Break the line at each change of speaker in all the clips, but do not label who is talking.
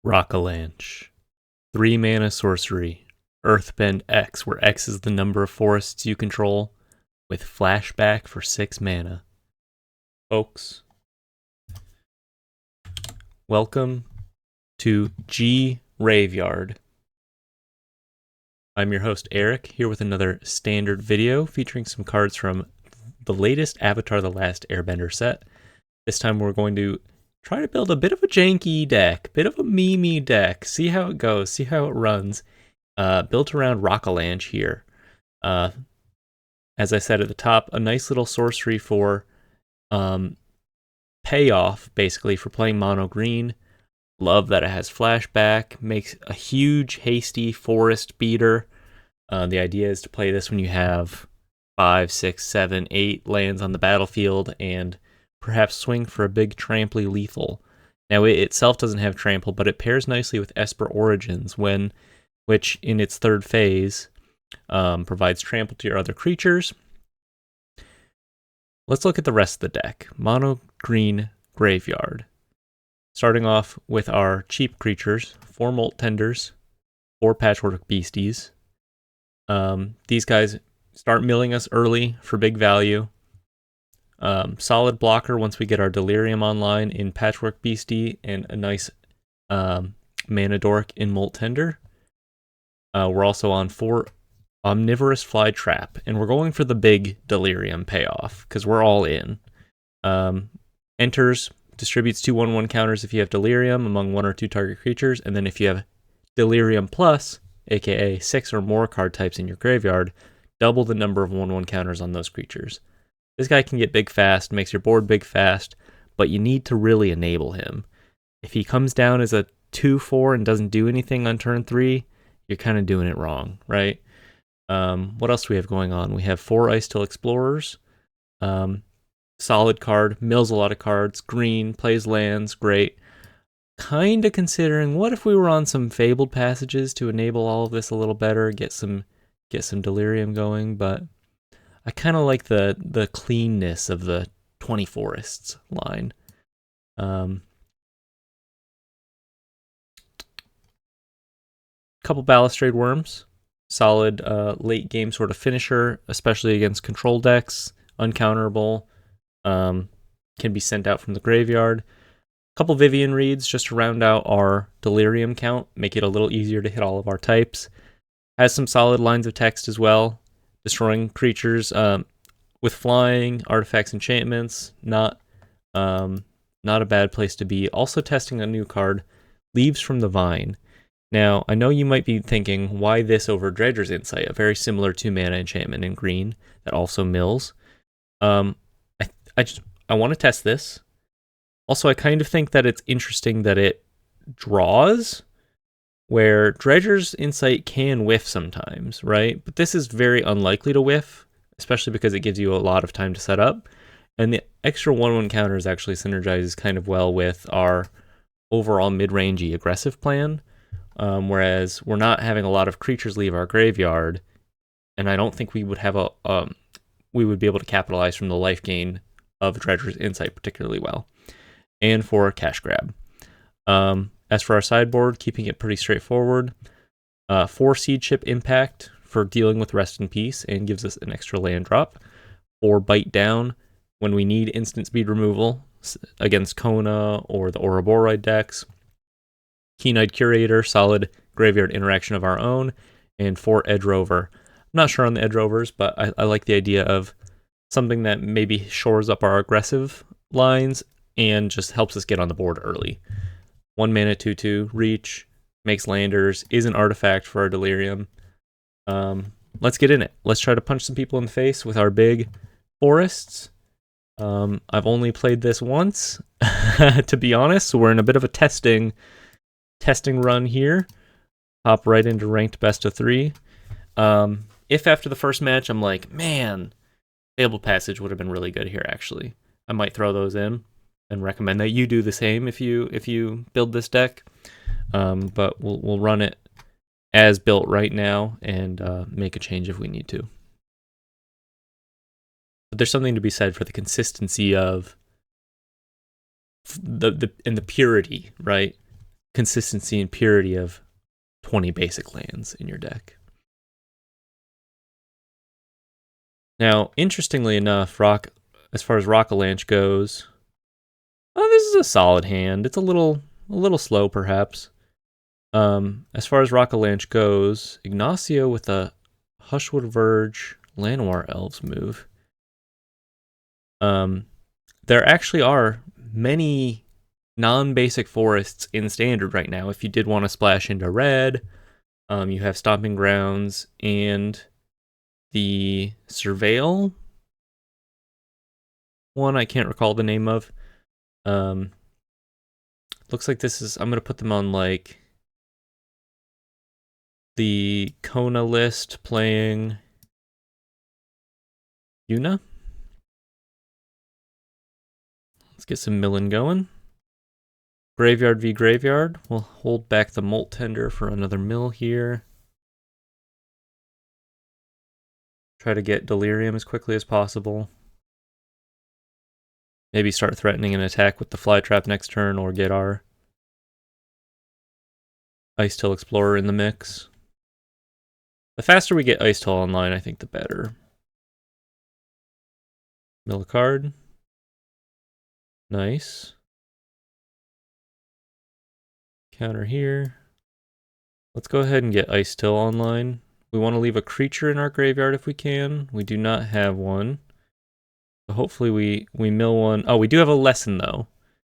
Rockalanche. 3 mana sorcery. Earthbend X, where X is the number of forests you control, with flashback for 6 mana. Folks, welcome to G Graveyard. I'm your host Eric, here with another standard video featuring some cards from the latest Avatar The Last Airbender set. This time we're going to try to build a bit of a janky deck, bit of a meme deck, see how it goes, see how it runs. Built around Rockalanche here. As I said at the top, a nice little sorcery for payoff, basically, for playing mono green. Love that it has flashback, makes a huge hasty forest beater. The idea is to play this when you have 5, 6, 7, 8 lands on the battlefield and perhaps swing for a big tramply lethal. Now it itself doesn't have trample, but it pairs nicely with Esper Origins, which in its third phase provides trample to your other creatures. Let's look at the rest of the deck. Mono green graveyard. Starting off with our cheap creatures, 4 Molt Tenders, 4 Patchwork Beasties. These guys start milling us early for big value. Solid blocker once we get our Delirium online in Patchwork Beastie and a nice mana dork in Molt Tender. We're also on 4 Omnivorous Flytrap, and we're going for the big Delirium payoff because we're all in. Enters, distributes 2 1/1 counters if you have Delirium among 1 or 2 target creatures, and then if you have Delirium Plus, aka 6 or more card types in your graveyard, double the number of 1/1 counters on those creatures. This guy can get big fast, makes your board big fast, but you need to really enable him. If he comes down as a 2/4 and doesn't do anything on turn 3, you're kind of doing it wrong, right? What else do we have going on? We have 4 Ice-Till Explorers. Solid card, mills a lot of cards, green, plays lands, great. Kind of considering, what if we were on some Fabled Passages to enable all of this a little better, get some Delirium going, but I kind of like the cleanness of the 20 Forests line. Couple Balustrade Worms. Solid late game sort of finisher, especially against control decks. Uncounterable. Can be sent out from the graveyard. Couple Vivian Reeds just to round out our Delirium count, make it a little easier to hit all of our types. Has some solid lines of text as well. Destroying creatures with flying, artifacts, enchantments. Not a bad place to be. Also testing a new card, Leaves from the Vine. Now, I know you might be thinking, why this over Dredger's Insight, a very similar 2-mana enchantment in green that also mills. I want to test this. Also, I kind of think that it's interesting that it draws, where Dredger's Insight can whiff sometimes, right? But this is very unlikely to whiff, especially because it gives you a lot of time to set up. And the extra 1/1 counters actually synergizes kind of well with our overall mid-rangey aggressive plan. Whereas we're not having a lot of creatures leave our graveyard, and I don't think we would have we would be able to capitalize from the life gain of Dredger's Insight particularly well. And for cash grab. As for our sideboard, keeping it pretty straightforward. 4 Seed Chip Impact for dealing with Rest in Peace and gives us an extra land drop. 4 Bite Down when we need instant speed removal against Kona or the Ouroboros decks. Keen-Eyed Curator, solid graveyard interaction of our own, and 4 Edge Rover. I'm not sure on the Edge Rovers, but I like the idea of something that maybe shores up our aggressive lines and just helps us get on the board early. 1 mana 2/2, reach, makes landers, is an artifact for our Delirium. Let's get in it. Let's try to punch some people in the face with our big forests. I've only played this once, to be honest, so we're in a bit of a testing run here. Hop right into ranked best of 3. If after the first match I'm like, man, Fabled Passage would have been really good here, actually, I might throw those in and recommend that you do the same if you build this deck. But we'll run it as built right now and make a change if we need to. But there's something to be said for the consistency of the purity, right? consistency and purity of 20 basic lands in your deck. Now, interestingly enough, as far as Rockalanche goes, this is a solid hand. It's a little slow, perhaps. As far as Rockalanche goes, Ignacio with a Hushwood Verge Llanowar Elves move. There actually are many non-basic forests in Standard right now. If you did want to splash into red, you have Stomping Grounds and the Surveil one I can't recall the name of. Looks like this is, I'm going to put them on like the Kona list playing Yuna. Let's get some milling going. Graveyard v Graveyard. We'll hold back the Molt Tender for another mill here. Try to get Delirium as quickly as possible. Maybe start threatening an attack with the Flytrap next turn, or get our Ice-Tail Explorer in the mix. The faster we get Ice-Tail online, I think the better. Mill a card. Nice. Counter here. Let's go ahead and get Ice-Tail online. We want to leave a creature in our graveyard if we can. We do not have one. So hopefully we mill one. Oh, we do have a lesson though.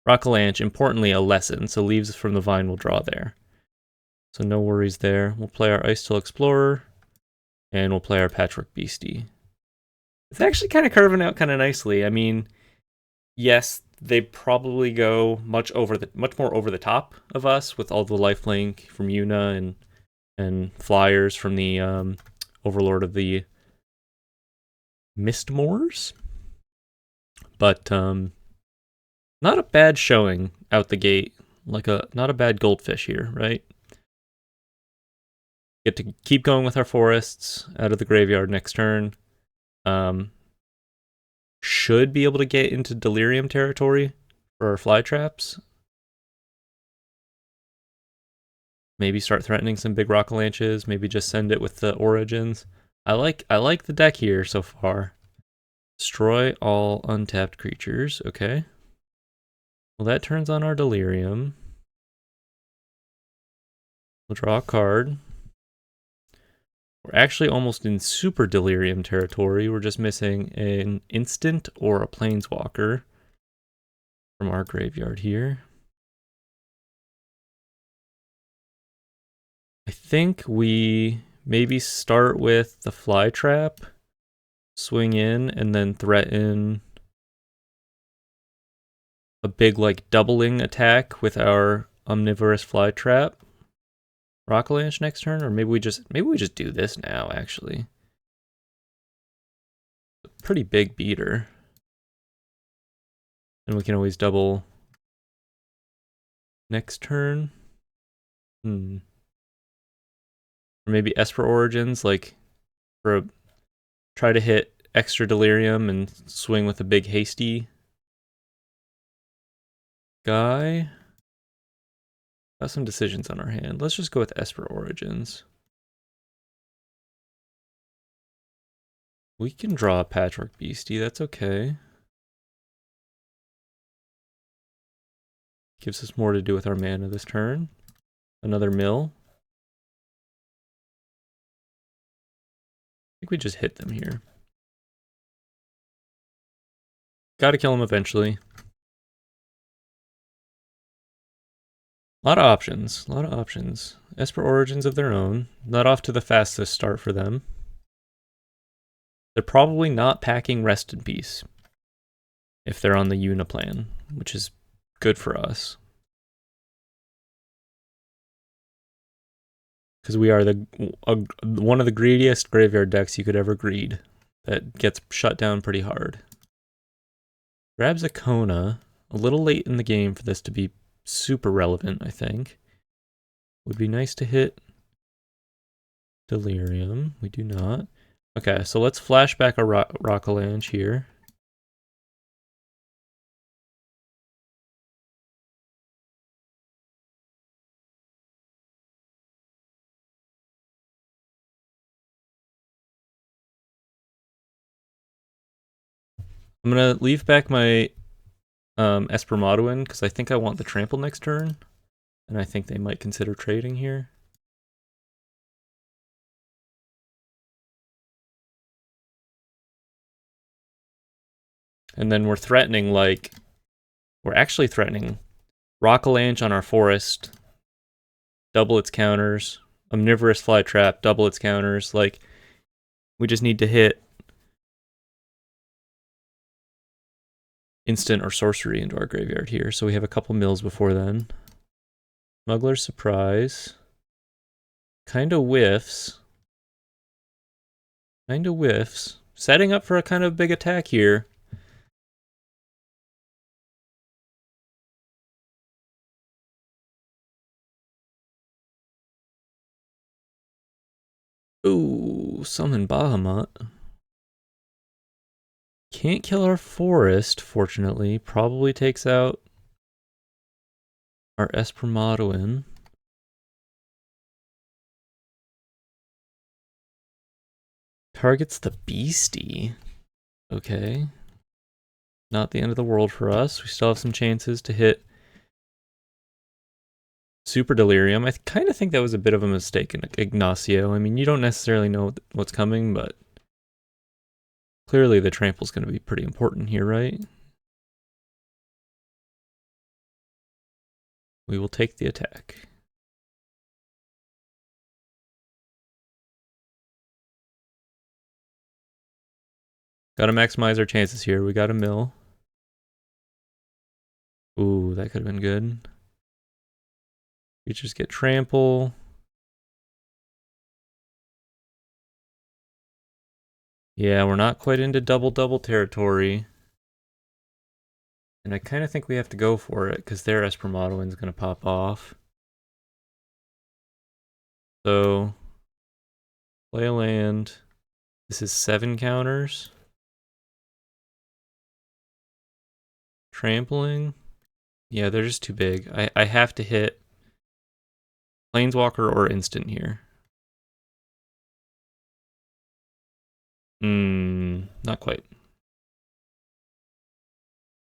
Rockalanche, importantly a lesson, so Leaves from the Vine will draw there. So no worries there. We'll play our Ice-Tail Explorer, and we'll play our Patchwork Beastie. It's actually kind of curving out kind of nicely. I mean, yes, they probably go much more over the top of us with all the lifelink from Yuna and flyers from the Overlord of the Mistmoors. But not a bad showing out the gate. Not a bad goldfish here, right? Get to keep going with our forests out of the graveyard next turn. Should be able to get into Delirium territory for our Flytraps. Maybe start threatening some big Rockalanches. Maybe just send it with the Origins. I like the deck here so far. Destroy all untapped creatures. Okay. Well, that turns on our Delirium. We'll draw a card. We're actually almost in super Delirium territory. We're just missing an instant or a planeswalker from our graveyard here. I think we maybe start with the Flytrap, swing in, and then threaten a big like doubling attack with our Omnivorous Flytrap. Rockalanche next turn, or maybe we just do this now, actually. A pretty big beater. And we can always double next turn. Or maybe Esper Origins, like try to hit extra Delirium and swing with a big hasty guy. Got some decisions on our hand. Let's just go with Esper Origins. We can draw a Patchwork Beastie, that's okay. Gives us more to do with our mana this turn. Another mill. I think we just hit them here. Gotta kill him eventually. A lot of options. Esper Origins of their own. Not off to the fastest start for them. They're probably not packing Rest in Peace if they're on the Yuna plan, which is good for us. Because we are one of the greediest graveyard decks you could ever greed. That gets shut down pretty hard. Grabs a Kona. A little late in the game for this to be super relevant, I think. Would be nice to hit Delirium. We do not. Okay, so let's flashback a Rockalanche here. I'm gonna leave back my Espermadoin because I think I want the trample next turn, and I think they might consider trading here. And then we're threatening, like, we're actually threatening Rockalanche on our forest, double its counters, Omnivorous Flytrap, double its counters. Like, we just need to hit instant or sorcery into our graveyard here. So we have a couple mills before then. Smuggler's Surprise. Kinda whiffs. Kinda whiffs. Setting up for a kind of big attack here. Ooh, summon Bahamut. Can't kill our forest, fortunately. Probably takes out our Espermadoin. Targets the Beastie. Okay. Not the end of the world for us. We still have some chances to hit Super Delirium. I kind of think that was a bit of a mistake in Ignacio. I mean, you don't necessarily know what's coming, but clearly the trample's going to be pretty important here, right? We will take the attack. Got to maximize our chances here. We got a mill. Ooh, that could have been good. Creatures get trample. Yeah, we're not quite into double-double territory. And I kind of think we have to go for it, because their Espermadoin's going to pop off. So, play a land. This is 7 counters. Trampling. Yeah, they're just too big. I have to hit Planeswalker or instant here. Not quite.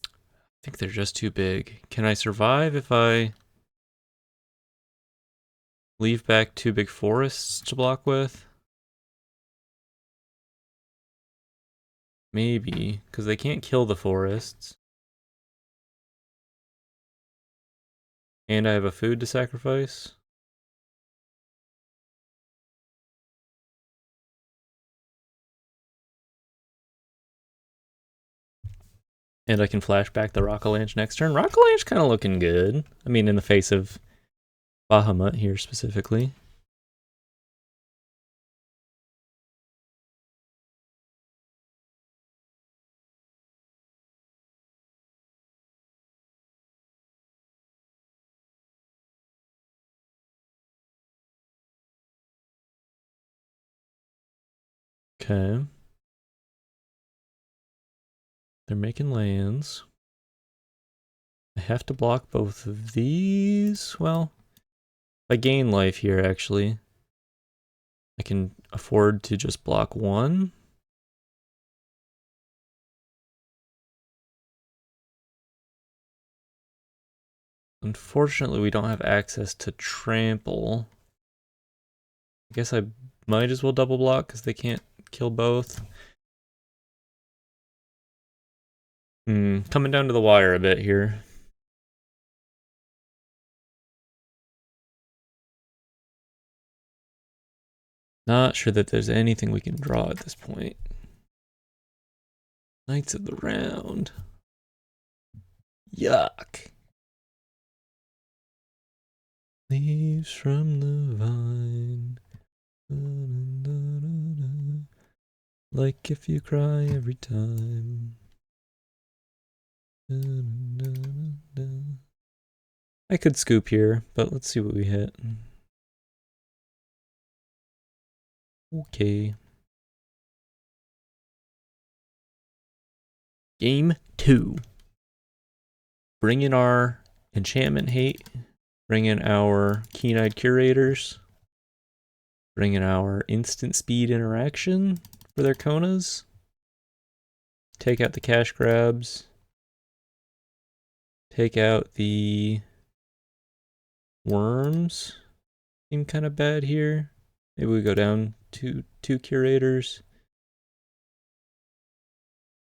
I think they're just too big. Can I survive if I leave back 2 big forests to block with? Maybe, because they can't kill the forests. And I have a food to sacrifice. And I can flashback the Rockalanche next turn. Rockalanche kind of looking good. I mean, in the face of Bahamut here specifically. Okay. They're making lands. I have to block both of these. Well, if I gain life here, actually, I can afford to just block 1. Unfortunately, we don't have access to trample. I guess I might as well double block because they can't kill both. Coming down to the wire a bit here. Not sure that there's anything we can draw at this point. Knights of the Round. Yuck. Leaves from the vine. Like if you cry every time. I could scoop here, but let's see what we hit. Okay. Game 2. Bring in our enchantment hate. Bring in our keen-eyed curators. Bring in our instant speed interaction for their Konas. Take out the cash grabs. Take out the worms. Seem kind of bad here. Maybe we go down to 2 curators.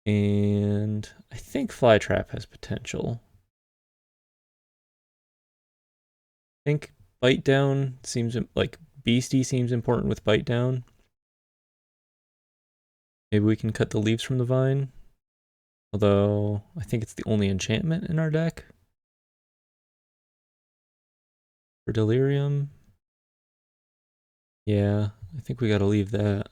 And I think Flytrap has potential. I think Bite Down seems like Beastie seems important with Bite Down. Maybe we can cut the leaves from the vine. Although I think it's the only enchantment in our deck. For Delirium. Yeah, I think we gotta leave that.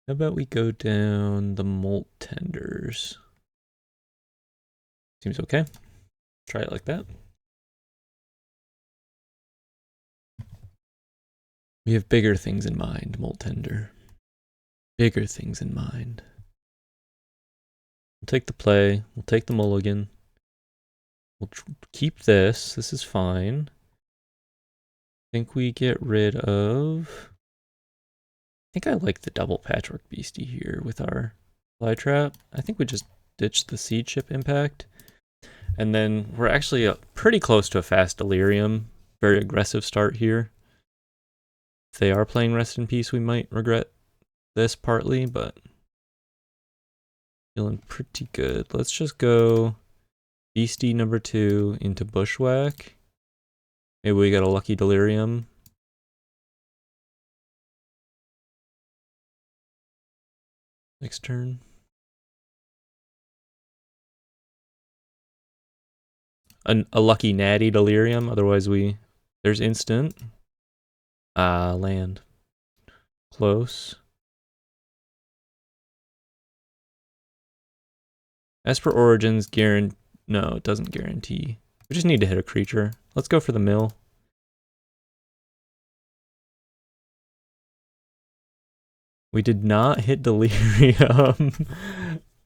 How about we go down the Molt Tenders? Seems okay. Try it like that. We have bigger things in mind, Molt Tender. Bigger things in mind. We'll take the play. We'll take the mulligan. We'll keep this. This is fine. I think we get rid of... I think I like the double Patchwork Beastie here with our Flytrap. I think we just ditch the Seed Ship impact. And then we're actually pretty close to a fast Delirium. Very aggressive start here. If they are playing Rest in Peace, we might regret this partly, but feeling pretty good. Let's just go Beastie number 2 into Bushwhack. Maybe we got a lucky Delirium. Next turn. A lucky natty Delirium, otherwise there's instant. Land. Close. Esper Origins no, it doesn't guarantee. We just need to hit a creature. Let's go for the mill. We did not hit Delirium.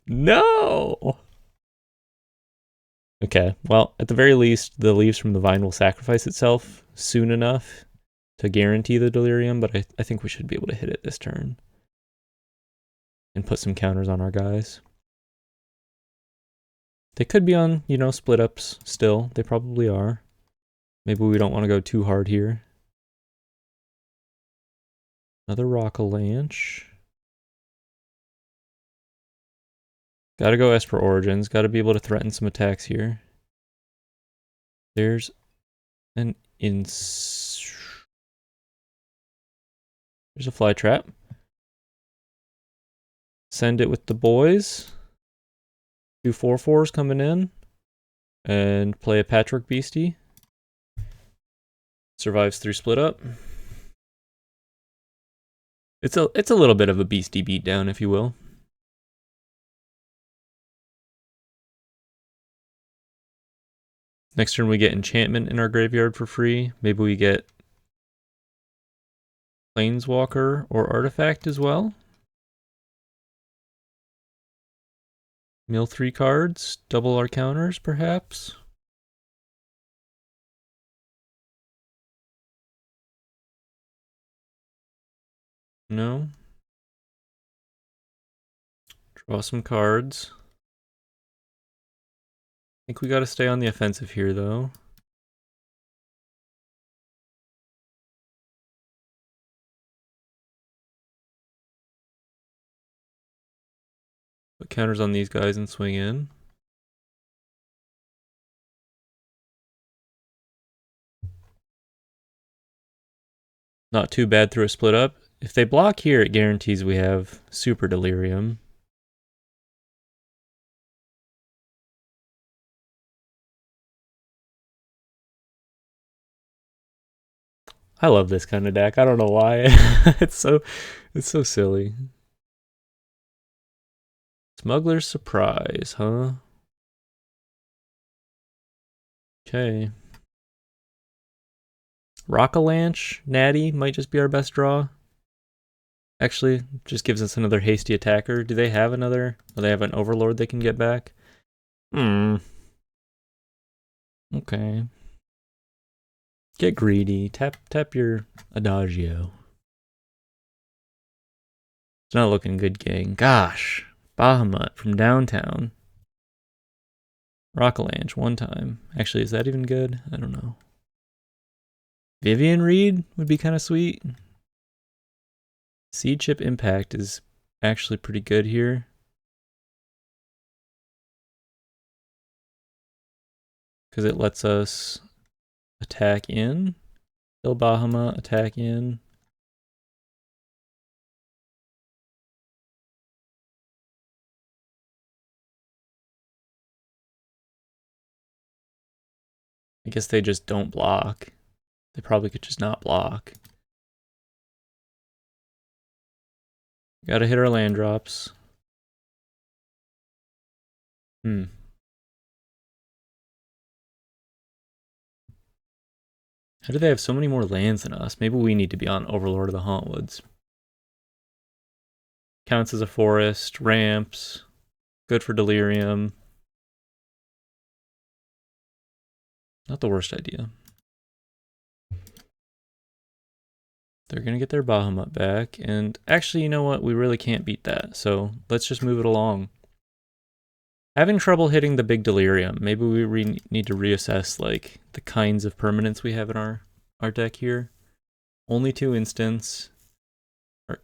No! Okay, well, at the very least, the leaves from the vine will sacrifice itself soon enough to guarantee the Delirium, but I think we should be able to hit it this turn. And put some counters on our guys. They could be on, split ups still. They probably are. Maybe we don't want to go too hard here. Another Rockalanche. Gotta go Esper Origins. Gotta be able to threaten some attacks here. There's an There's a Flytrap. Send it with the boys. 2 4/4s coming in. And play a Patchwork Beastie. Survives through split up. It's a little bit of a beastie beatdown, if you will. Next turn we get enchantment in our graveyard for free. Maybe we get Planeswalker or Artifact as well. Mill 3 cards, double our counters perhaps. No. Draw some cards. I think we gotta stay on the offensive here though. Put counters on these guys and swing in. Not too bad through a split up. If they block here, it guarantees we have Super Delirium. I love this kind of deck. I don't know why. it's so silly. Smuggler's Surprise, huh? Okay. Rockalanche, Natty might just be our best draw. Actually, just gives us another hasty attacker. Do they have another? Oh, they have an Overlord they can get back? Okay. Get greedy. Tap your Adagio. It's not looking good, gang. Gosh. Bahamut from downtown. Rockalanche one time. Actually, is that even good? I don't know. Vivian Reed would be kind of sweet. Seed Chip Impact is actually pretty good here. Because it lets us attack in. Kill Bahamut, attack in. I guess they just don't block. They probably could just not block. Gotta hit our land drops. How do they have so many more lands than us? Maybe we need to be on Overlord of the Hauntwoods. Counts as a forest, ramps, good for Delirium. Not the worst idea. They're going to get their Bahamut back. And actually, you know what? We really can't beat that. So let's just move it along. Having trouble hitting the big Delirium. Maybe we need to reassess like the kinds of permanents we have in our deck here. Only 2 instants. Or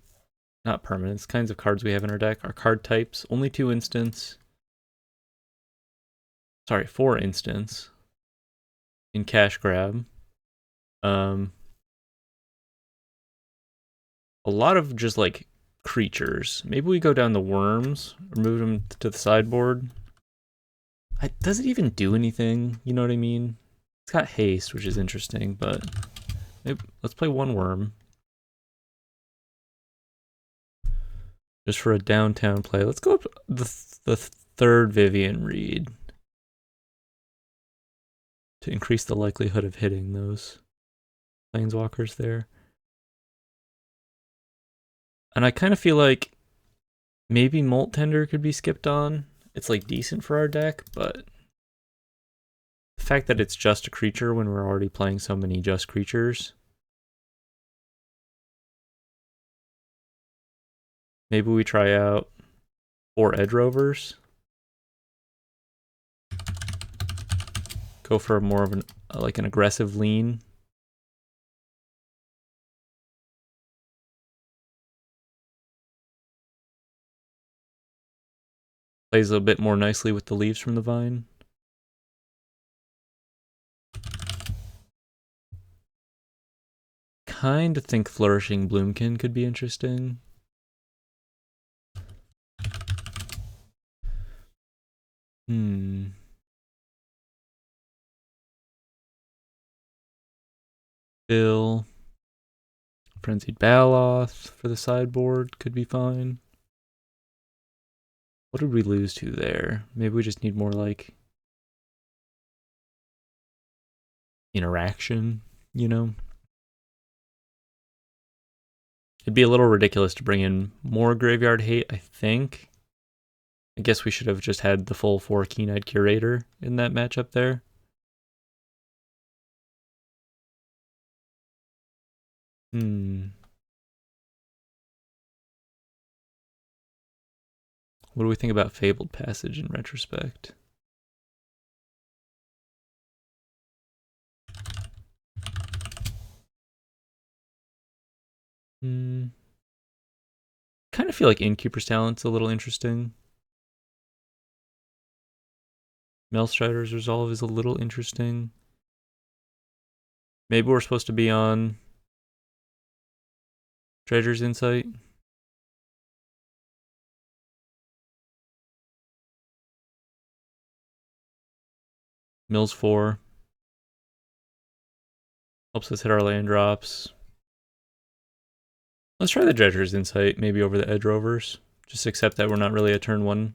not permanents. Kinds of cards we have in our deck. Our card types. Only 2 instants. Sorry, 4 instants. In cash grab. A lot of just like creatures. Maybe we go down the worms or move them to the sideboard. Does it even do anything? You know what I mean? It's got haste, which is interesting, but maybe, let's play 1 worm. Just for a downtown play. Let's go up the 3rd Vivian Reed. To increase the likelihood of hitting those planeswalkers there. And I kind of feel like maybe Molt Tender could be skipped on. It's like decent for our deck, but the fact that it's just a creature when we're already playing so many just creatures. Maybe we try out 4 Edge Rovers. Go for more of an like an aggressive lean. Plays a bit more nicely with the leaves from the vine. Kind of think Flourishing Bloomkin could be interesting. Bill. Frenzied Baloth for the sideboard could be fine. What did we lose to there? Maybe we just need more like interaction, you know? It'd be a little ridiculous to bring in more Graveyard Hate, I think. I guess we should have just had the full 4 Keen-Eyed Curator in that matchup there. What do we think about Fabled Passage in retrospect? Kind of feel like Innkeeper's Talent's a little interesting. Maelstrider's Resolve is a little interesting. Maybe we're supposed to be on Treasure's Insight. Mills 4. Helps us hit our land drops. Let's try the Treasure's Insight, maybe over the Edge Rovers. Just accept that we're not really a turn 1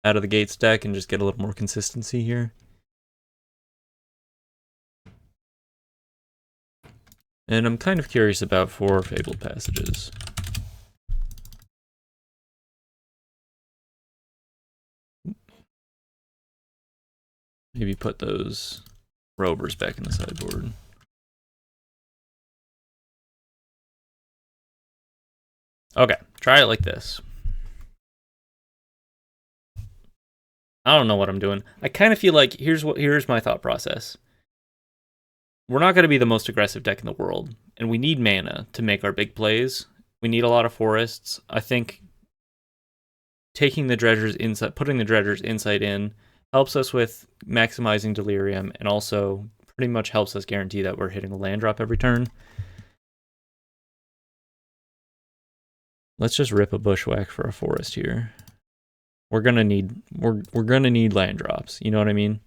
out of the gates deck and just get a little more consistency here. And I'm kind of curious about 4 Fabled Passages. Maybe put those Rovers back in the sideboard. Okay, Try it like this. I don't know what I'm doing. I kind of feel like here's my thought process. We're not going to be the most aggressive deck in the world, and we need mana to make our big plays. We need a lot of forests. I think taking the dredgers inside, putting the dredgers inside in, helps us with maximizing Delirium, and also pretty much helps us guarantee that we're hitting a land drop every turn. Let's just rip a bushwhack for a forest here. We're gonna need land drops. You know what I mean?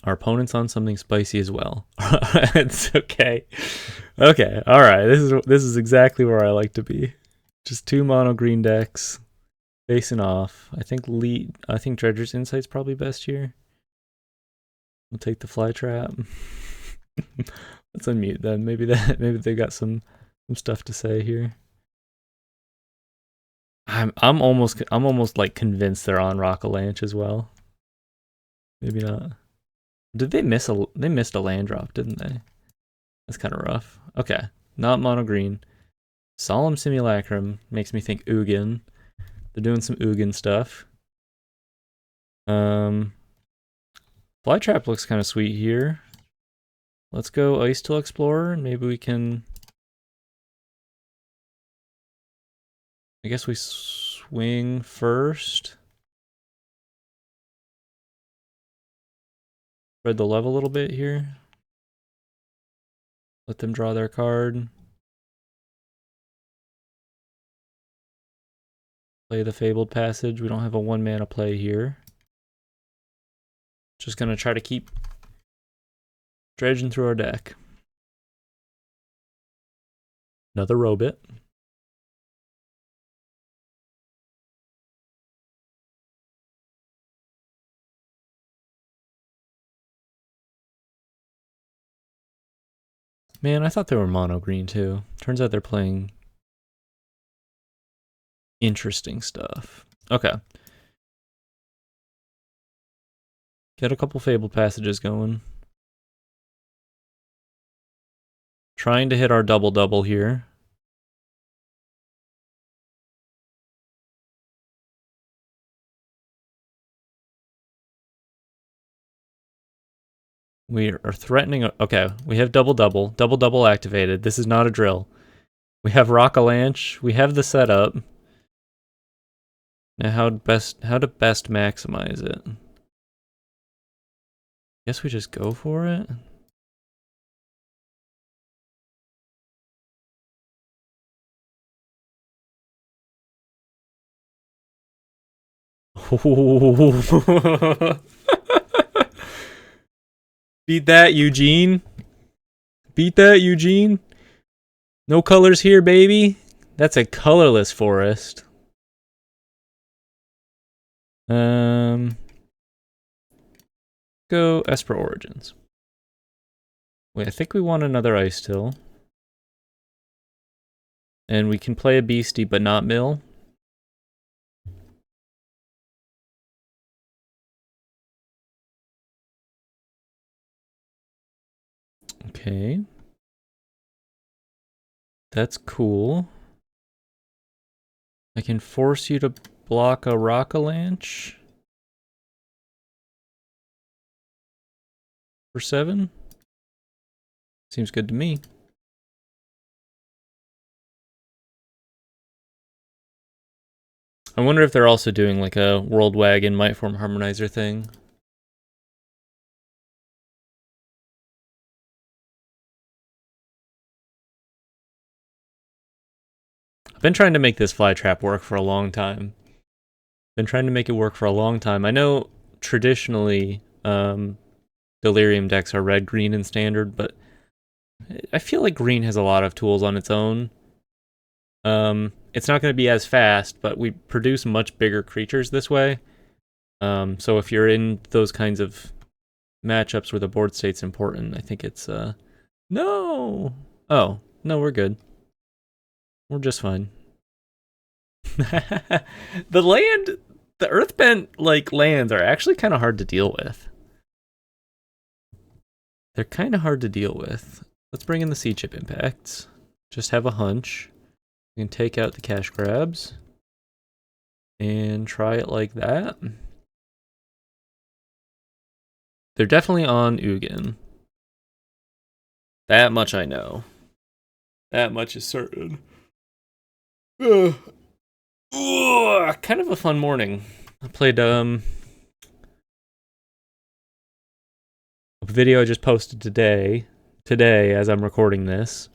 Our opponent's on something spicy as well. It's okay. Okay, all right. This is exactly where I like to be. Just 2 mono green decks facing off. I think Dredger's Insight's probably best here. We'll take the Flytrap. Let's unmute them. Maybe they got some stuff to say here. I'm almost like convinced they're on Rockalanche as well. Maybe not. Did they miss they missed a land drop, didn't they? That's kind of rough. Okay, not mono green. Solemn Simulacrum makes me think Ugin. They're doing some Ugin stuff. Flytrap looks kind of sweet here. Let's go Ice Till Explorer, and maybe we can... I guess we swing first. Spread the love a little bit here. Let them draw their card. Play the Fabled Passage. We don't have a 1-mana play here. Just gonna try to keep dredging through our deck. Another Robit. Man, I thought they were mono green too. Turns out they're playing interesting stuff. Okay. Get a couple Fabled Passages going. Trying to hit our double-double here. We are threatening... Okay, we have double-double. Double-double activated. This is not a drill. We have Rockalanche. We have the setup. Now how to best maximize it? Guess we just go for it? Beat that, Eugene. Beat that, Eugene. No colors here, baby. That's a colorless forest. Go Esper Origins. Wait, I think we want another Ice Till. And we can play a Beastie, but not mill. Okay. That's cool. I can force you to block a Rockalanche. For 7? Seems good to me. I wonder if they're also doing like a World Wagon Mightform Harmonizer thing. I've been trying to make this Flytrap work for a long time. Been trying to make it work for a long time. I know traditionally Delirium decks are red, green, and standard, but I feel like green has a lot of tools on its own. It's not going to be as fast, but we produce much bigger creatures this way. So if you're in those kinds of matchups where the board state's important, I think it's... No! Oh, no, we're good. We're just fine. The Earthbent, like, lands are actually kind of hard to deal with. They're kind of hard to deal with. Let's bring in the Sea Chip Impacts. just have a hunch. We can take out the cash grabs and try it like that. They're definitely on Ugin. That much I know. That much is certain. Kind of a fun morning. I played a video I just posted today as I'm recording this.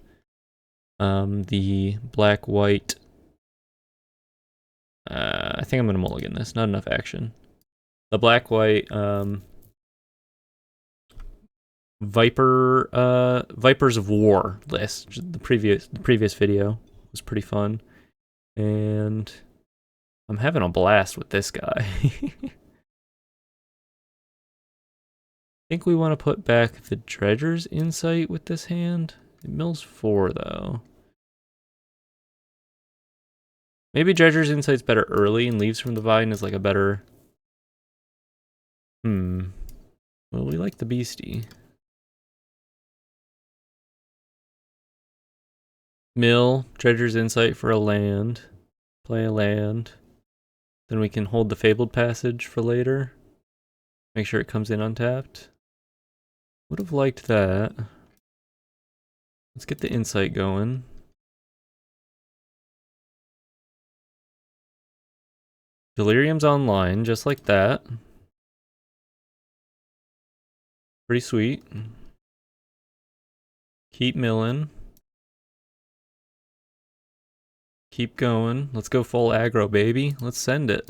The black-white. I think I'm gonna mulligan this. Not enough action. The black-white Vipers of War list. The previous video was pretty fun, and I'm having a blast with this guy. I think we want to put back the Dredger's Insight with this hand. It mills 4 though. Maybe Dredger's Insight's better early and Leaves from the Vine is like a better... Well, we like the Beastie. Mill, Dredger's Insight for a land. Play a land. Then we can hold the Fabled Passage for later. Make sure it comes in untapped. Would have liked that. Let's get the Insight going. Delirium's online, just like that. Pretty sweet. Keep milling. Keep going. Let's go full aggro, baby. Let's send it.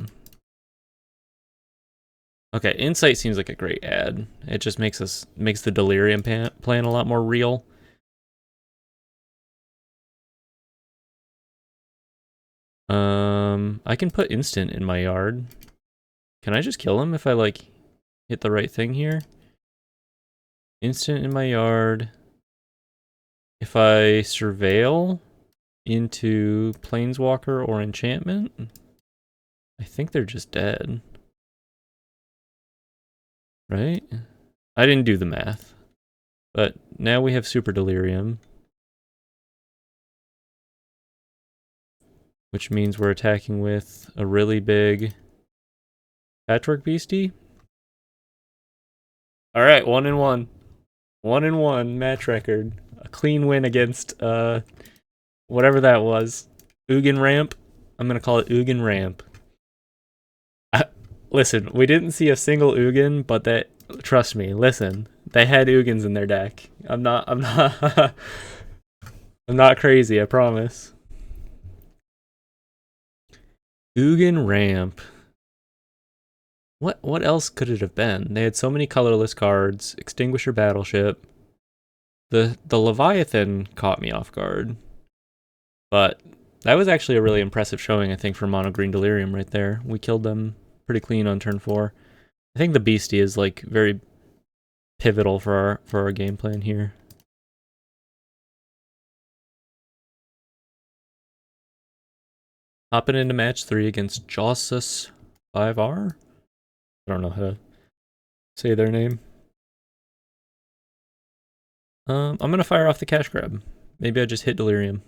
Okay, Insight seems like a great ad. It just makes the Delirium plan a lot more real. I can put instant in my yard. Can I just kill him if I like hit the right thing here? Instant in my yard. If I surveil into Planeswalker or enchantment, I think they're just dead. Right? I didn't do the math. But now we have Super Delirium. Which means we're attacking with a really big Patchwork Beastie. Alright, 1-1. 1-1 match record. A clean win against whatever that was. Ugin Ramp. I'm gonna call it Ugin Ramp. Listen, we didn't see a single Ugin, but that, trust me, listen, they had Ugins in their deck. I'm not I'm not crazy, I promise. Ugin Ramp. What else could it have been? They had so many colorless cards. Extinguisher Battleship. The Leviathan caught me off guard. But that was actually a really impressive showing, I think, for Mono Green Delirium right there. We killed them pretty clean on turn 4. I think the Beastie is like very pivotal for our game plan here. Hopping into match 3 against Jossus 5R. I don't know how to say their name. I'm gonna fire off the cash grab. Maybe I just hit Delirium.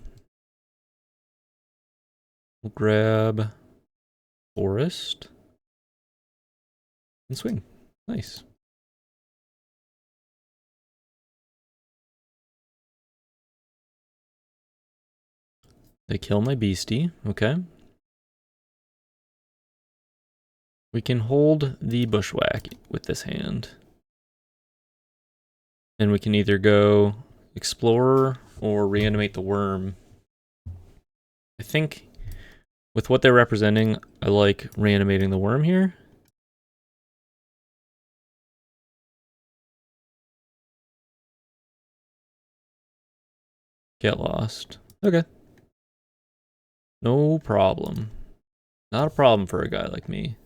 We'll grab Forest and swing. Nice. They kill my Beastie. Okay. We can hold the Bushwhack with this hand. And we can either go Explorer or Reanimate the Worm. I think with what they're representing, I like Reanimating the Worm here. Get lost. Okay. No problem. Not a problem for a guy like me.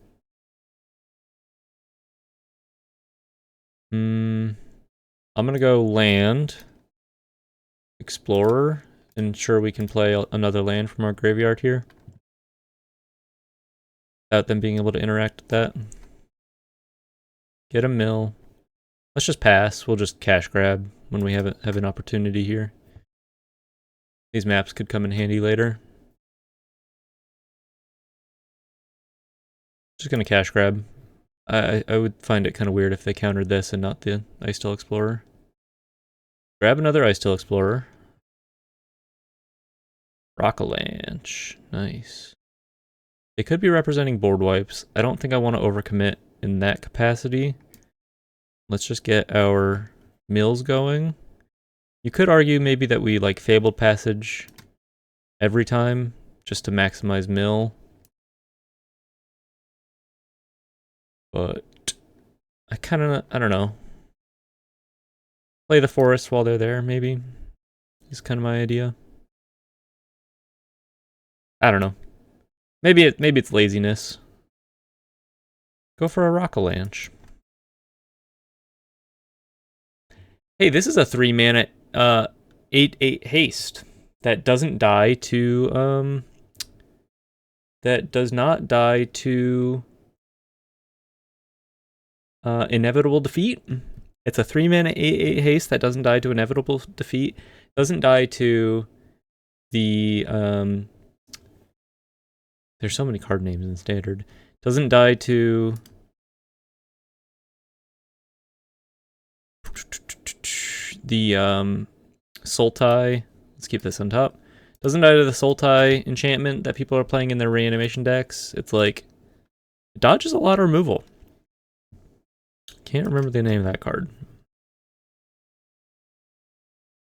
I'm gonna go land, Explorer, ensure we can play another land from our graveyard here. Without them being able to interact with that. Get a mill. Let's just pass. We'll just cash grab when we have an opportunity here. These maps could come in handy later. Just gonna cash grab. I would find it kind of weird if they countered this and not the Icetail Explorer. Grab another Icetail Explorer. Rockalanche. Nice. They could be representing board wipes. I don't think I want to overcommit in that capacity. Let's just get our mills going. You could argue maybe that we like Fabled Passage every time just to maximize mill. But I don't know. Play the forest while they're there, maybe. Is kind of my idea. I don't know. Maybe it's laziness. Go for a Rockalanche. Hey, this is a 3-mana 8/8 haste that doesn't die to that does not die to inevitable defeat. It's a 3-mana 8/8 haste that doesn't die to inevitable defeat. Doesn't die to the there's so many card names in Standard. Doesn't die to the Sultai. Let's keep this on top. Doesn't die to the Sultai enchantment that people are playing in their reanimation decks. It's like it dodges a lot of removal. Can't remember the name of that card.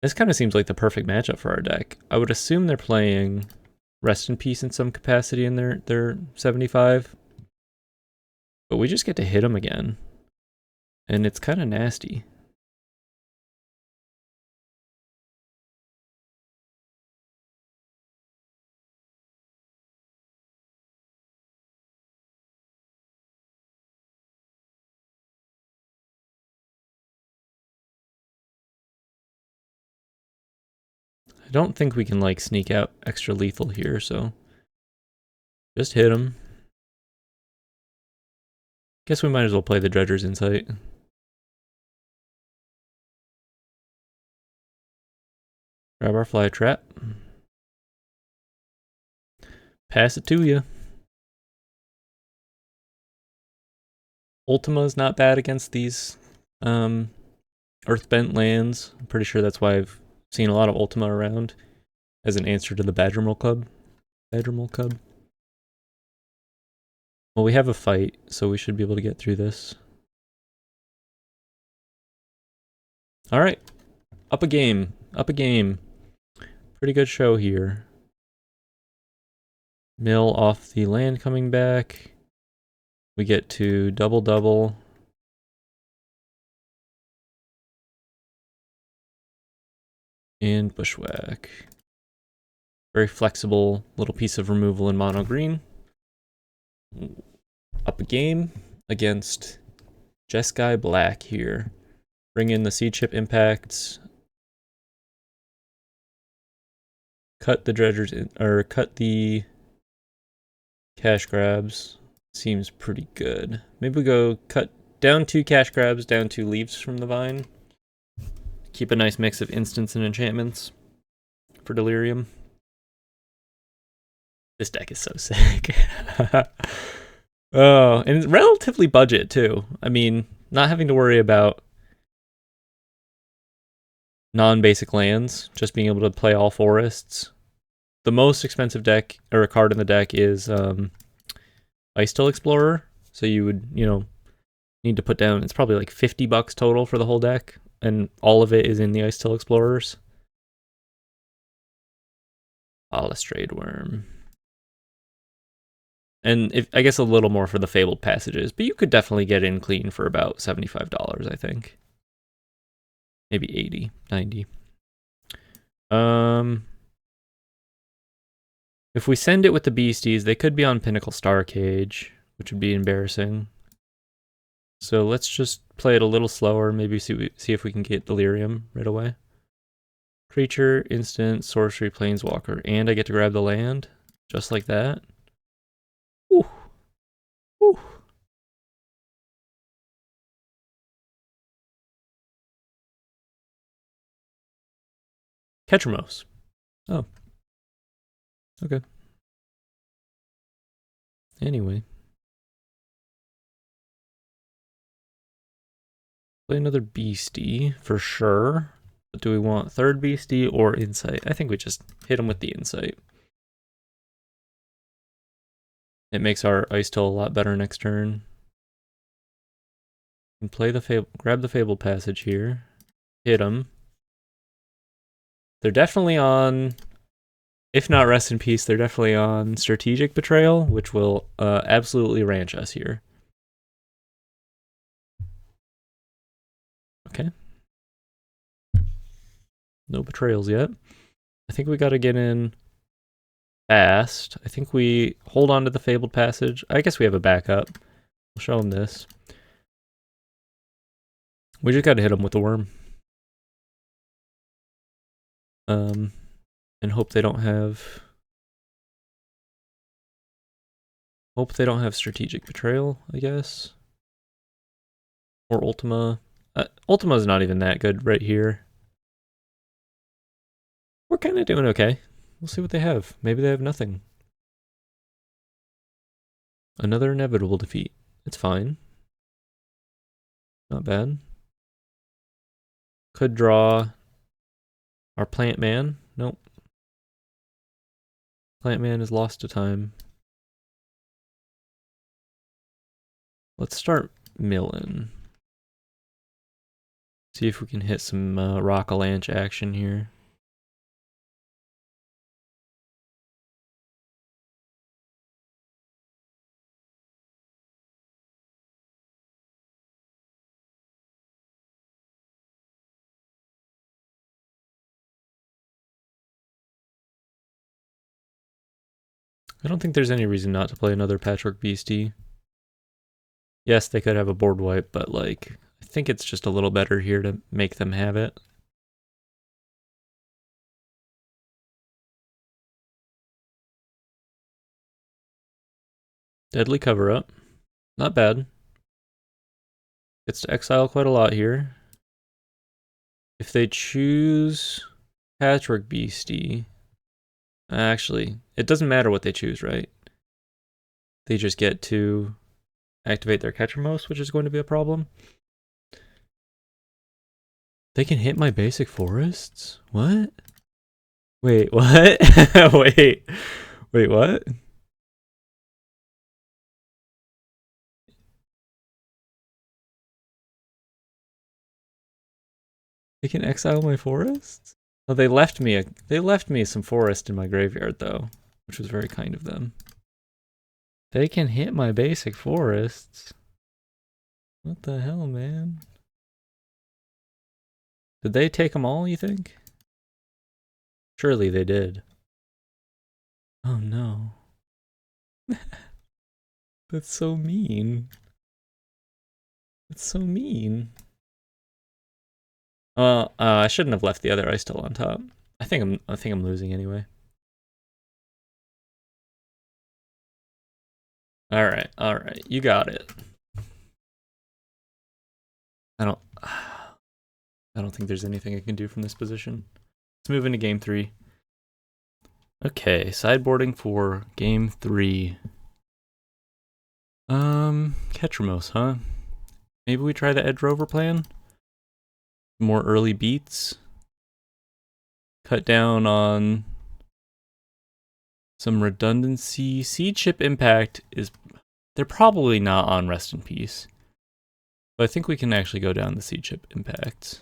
This kind of seems like the perfect matchup for our deck. I would assume they're playing Rest in Peace in some capacity in their 75. But we just get to hit them again. And it's kind of nasty. I don't think we can like sneak out extra lethal here, so just hit him. Guess we might as well play the Dredger's Insight. Grab our Flytrap. Pass it to you. Ultima's not bad against these Earthbent lands. I'm pretty sure that's why I've seen a lot of Ultima around as an answer to the Badgermole Cub. Well, we have a fight, so we should be able to get through this. Alright. Up a game. Pretty good show here. Mill off the land coming back. We get to double. And Bushwhack. Very flexible little piece of removal in mono green. Up a game against Jeskai Black here. Bring in the Seed Chip impacts. Cut the dredgers in, or cut the cash grabs. Seems pretty good. Maybe we go cut down 2 cash grabs, down 2 leaves from the vine. Keep a nice mix of instants and enchantments for Delirium. This deck is so sick. Oh, and it's relatively budget too. I mean, not having to worry about non-basic lands, just being able to play all forests. The most expensive deck, or a card in the deck, is Icetail Explorer. So you would, need to put down, it's probably like $50 total for the whole deck, and all of it is in the Icetail Explorers. Balustrade Worm. And I guess a little more for the Fabled Passages, but you could definitely get in clean for about $75, I think. Maybe 80, 90. If we send it with the beasties, they could be on Pinnacle Star Cage, which would be embarrassing. So let's just play it a little slower, maybe see if we can get Delirium right away. Creature, instant, sorcery, planeswalker, and I get to grab the land, just like that. Ooh. Ooh. Ketramos. Oh. Okay. Anyway. Play another beastie for sure. But do we want third beastie or insight? I think we just hit him with the insight. It makes our ice toll a lot better next turn. And play the grab the fabled passage here. Hit him. They're definitely on, if not rest in peace, they're definitely on strategic betrayal, which will absolutely ranch us here. Okay. No betrayals yet. I think we got to get in fast. I think we hold on to the fabled passage. I guess we have a backup. We'll show him this. We just got to hit him with the worm. And hope they don't have strategic betrayal, I guess. Or Ultima. Ultima's not even that good right here. We're kind of doing okay. We'll see what they have. Maybe they have nothing. Another inevitable defeat. It's fine. Not bad. Could draw our plant man. Nope. Plant man is lost to time. Let's start milling. See if we can hit some Rockalanche action here. I don't think there's any reason not to play another Patchwork Beastie. Yes, they could have a board wipe, but like, I think it's just a little better here to make them have it. Deadly Cover-Up. Not bad. Gets to exile quite a lot here. If they choose Patchwork Beastie, actually, it doesn't matter what they choose, right? They just get to activate their Ketramos, which is going to be a problem. They can hit my basic forests? What? Wait, what? Wait, what? They can exile my forests? Oh, they left me some forest in my graveyard though, which was very kind of them. They can hit my basic forests. What the hell, man? Did they take them all, you think? Surely they did. Oh no. That's so mean. That's so mean. Well, I shouldn't have left the other ice still on top. I think I'm losing anyway. All right, you got it. I don't think there's anything I can do from this position. Let's move into game 3. Okay, sideboarding for game 3. Ketramos, huh? Maybe we try the Edge Rover plan? More early beats. Cut down on some redundancy. Seed Chip Impact is... They're probably not on Rest in Peace. But I think we can actually go down the Seed Chip Impacts.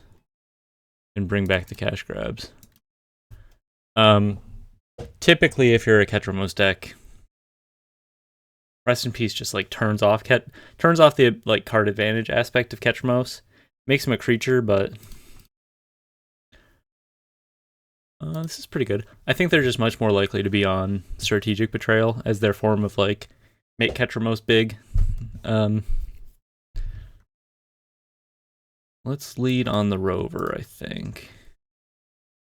And bring back the cash grabs. Typically, if you're a Ketramos deck, Rest in Peace just like turns off the like card advantage aspect of Ketramos. Makes him a creature, but this is pretty good. I think they're just much more likely to be on Strategic Betrayal as their form of like make Ketramos big. Let's lead on the Rover, I think.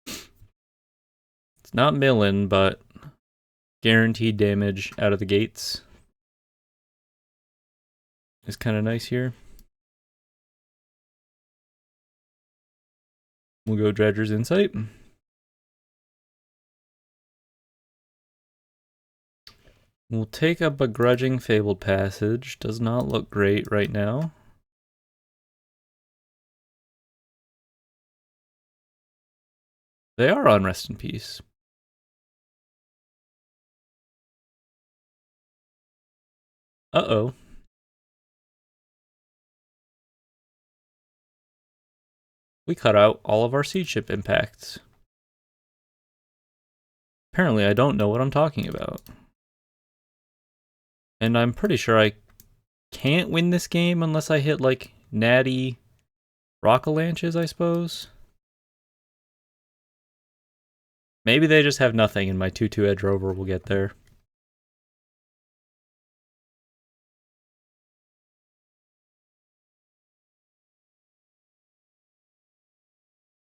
It's not milling, but guaranteed damage out of the gates is kind of nice here. We'll go Dredger's Insight. We'll take a begrudging Fabled Passage. Does not look great right now. They are on Rest in Peace. Uh-oh. We cut out all of our seed ship impacts. Apparently I don't know what I'm talking about. And I'm pretty sure I can't win this game unless I hit, like, natty Rockalanches, I suppose. Maybe they just have nothing and my 2/2 Edge Rover will get there.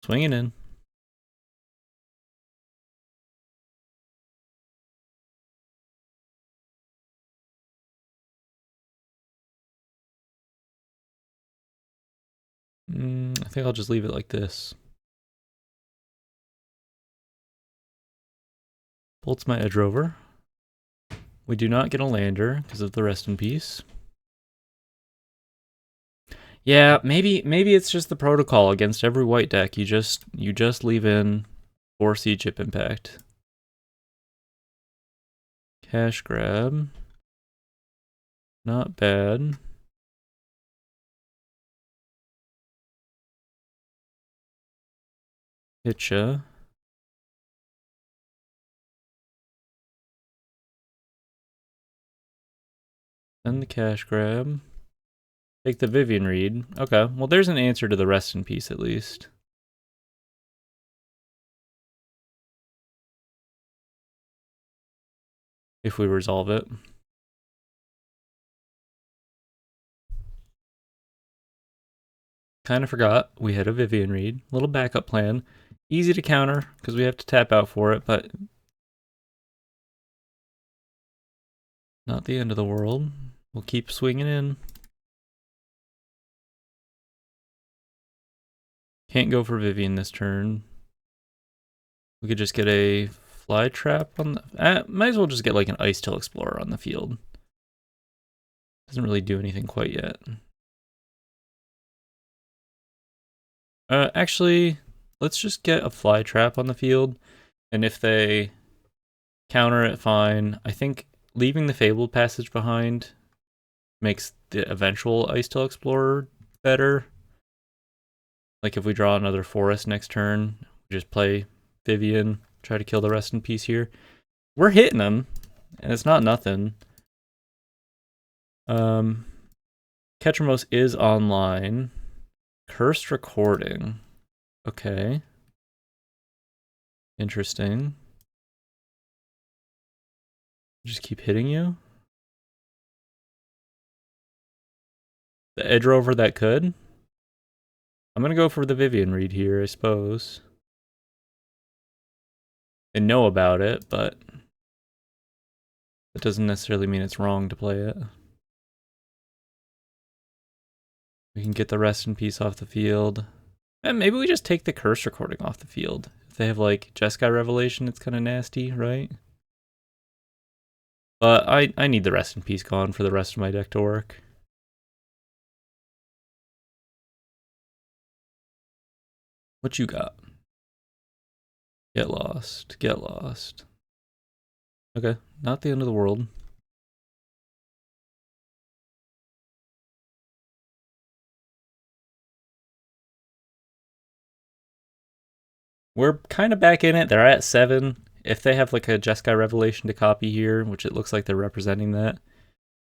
Swinging in. I think I'll just leave it like this. Bolts my Edge Rover. We do not get a lander because of the Rest in Peace. Yeah, maybe it's just the protocol against every white deck. You just leave in 4 seed chip impact. Cash grab. Not bad. Hitcha. Then the cash grab. Take the Vivian Reed. Okay, well there's an answer to the Rest in Peace at least. If we resolve it. Kind of forgot we had a Vivian Reed. Little backup plan. Easy to counter because we have to tap out for it, but not the end of the world. We'll keep swinging in. Can't go for Vivian this turn. We could just get a Flytrap on the... might as well just get like an Ice Tail Explorer on the field. Doesn't really do anything quite yet. Actually, let's just get a Flytrap on the field. And if they counter it, fine. I think leaving the Fabled Passage behind makes the eventual Ice Tail Explorer better. Like if we draw another Forest next turn, we just play Vivian, try to kill the Rest in Peace here. We're hitting them, and it's not nothing. Ketramos is online. Cursed Recording. Okay. Interesting. Just keep hitting you? The Edge Rover that could? I'm gonna go for the Vivian Reed here, I suppose. They know about it, but that doesn't necessarily mean it's wrong to play it. We can get the Rest in Peace off the field. And maybe we just take the Curse Recording off the field. If they have like Jeskai Revelation, it's kind of nasty, right? But I need the Rest in Peace gone for the rest of my deck to work. What you got? Get lost. Get lost. Okay, not the end of the world. We're kind of back in it. They're at 7. If they have like a Jeskai Revelation to copy here, which it looks like they're representing that,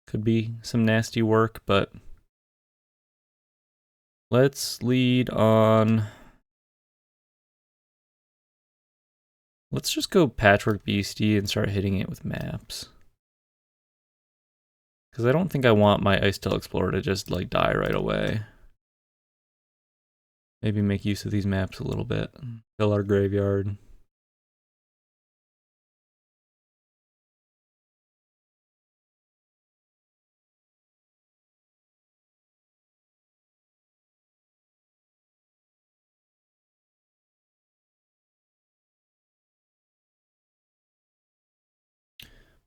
could be some nasty work, but let's lead on... Let's just go Patchwork Beastie and start hitting it with maps. Because I don't think I want my Ice Tail Explorer to just like die right away. Maybe make use of these maps a little bit. Fill our graveyard.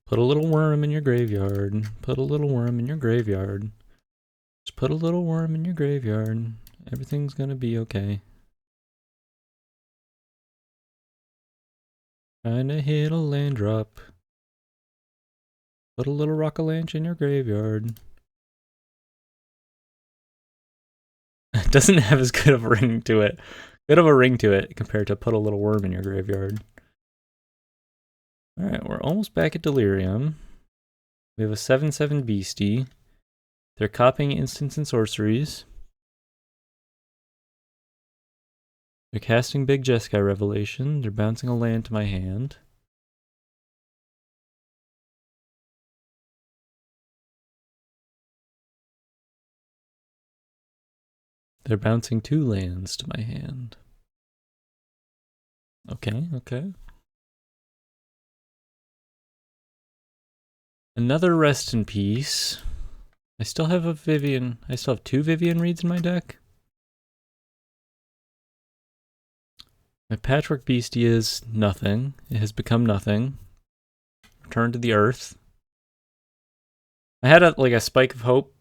Put a little worm in your graveyard. Put a little worm in your graveyard. Just put a little worm in your graveyard. Everything's gonna be okay. Trying to hit a land drop. Put a little Rockalanche in your graveyard. It doesn't have as good of a ring to it. Bit of a ring to it compared to put a little worm in your graveyard. Alright, we're almost back at Delirium. We have a 7/7 beastie. They're copying instants and sorceries. They're casting Big Jeskai Revelation. They're bouncing a land to my hand. They're bouncing 2 lands to my hand. Okay, okay. Another Rest in Peace. I still have a Vivian. I still have 2 Vivian reads in my deck. My Patchwork Beastie is nothing. It has become nothing. Return to the earth. I had a spike of hope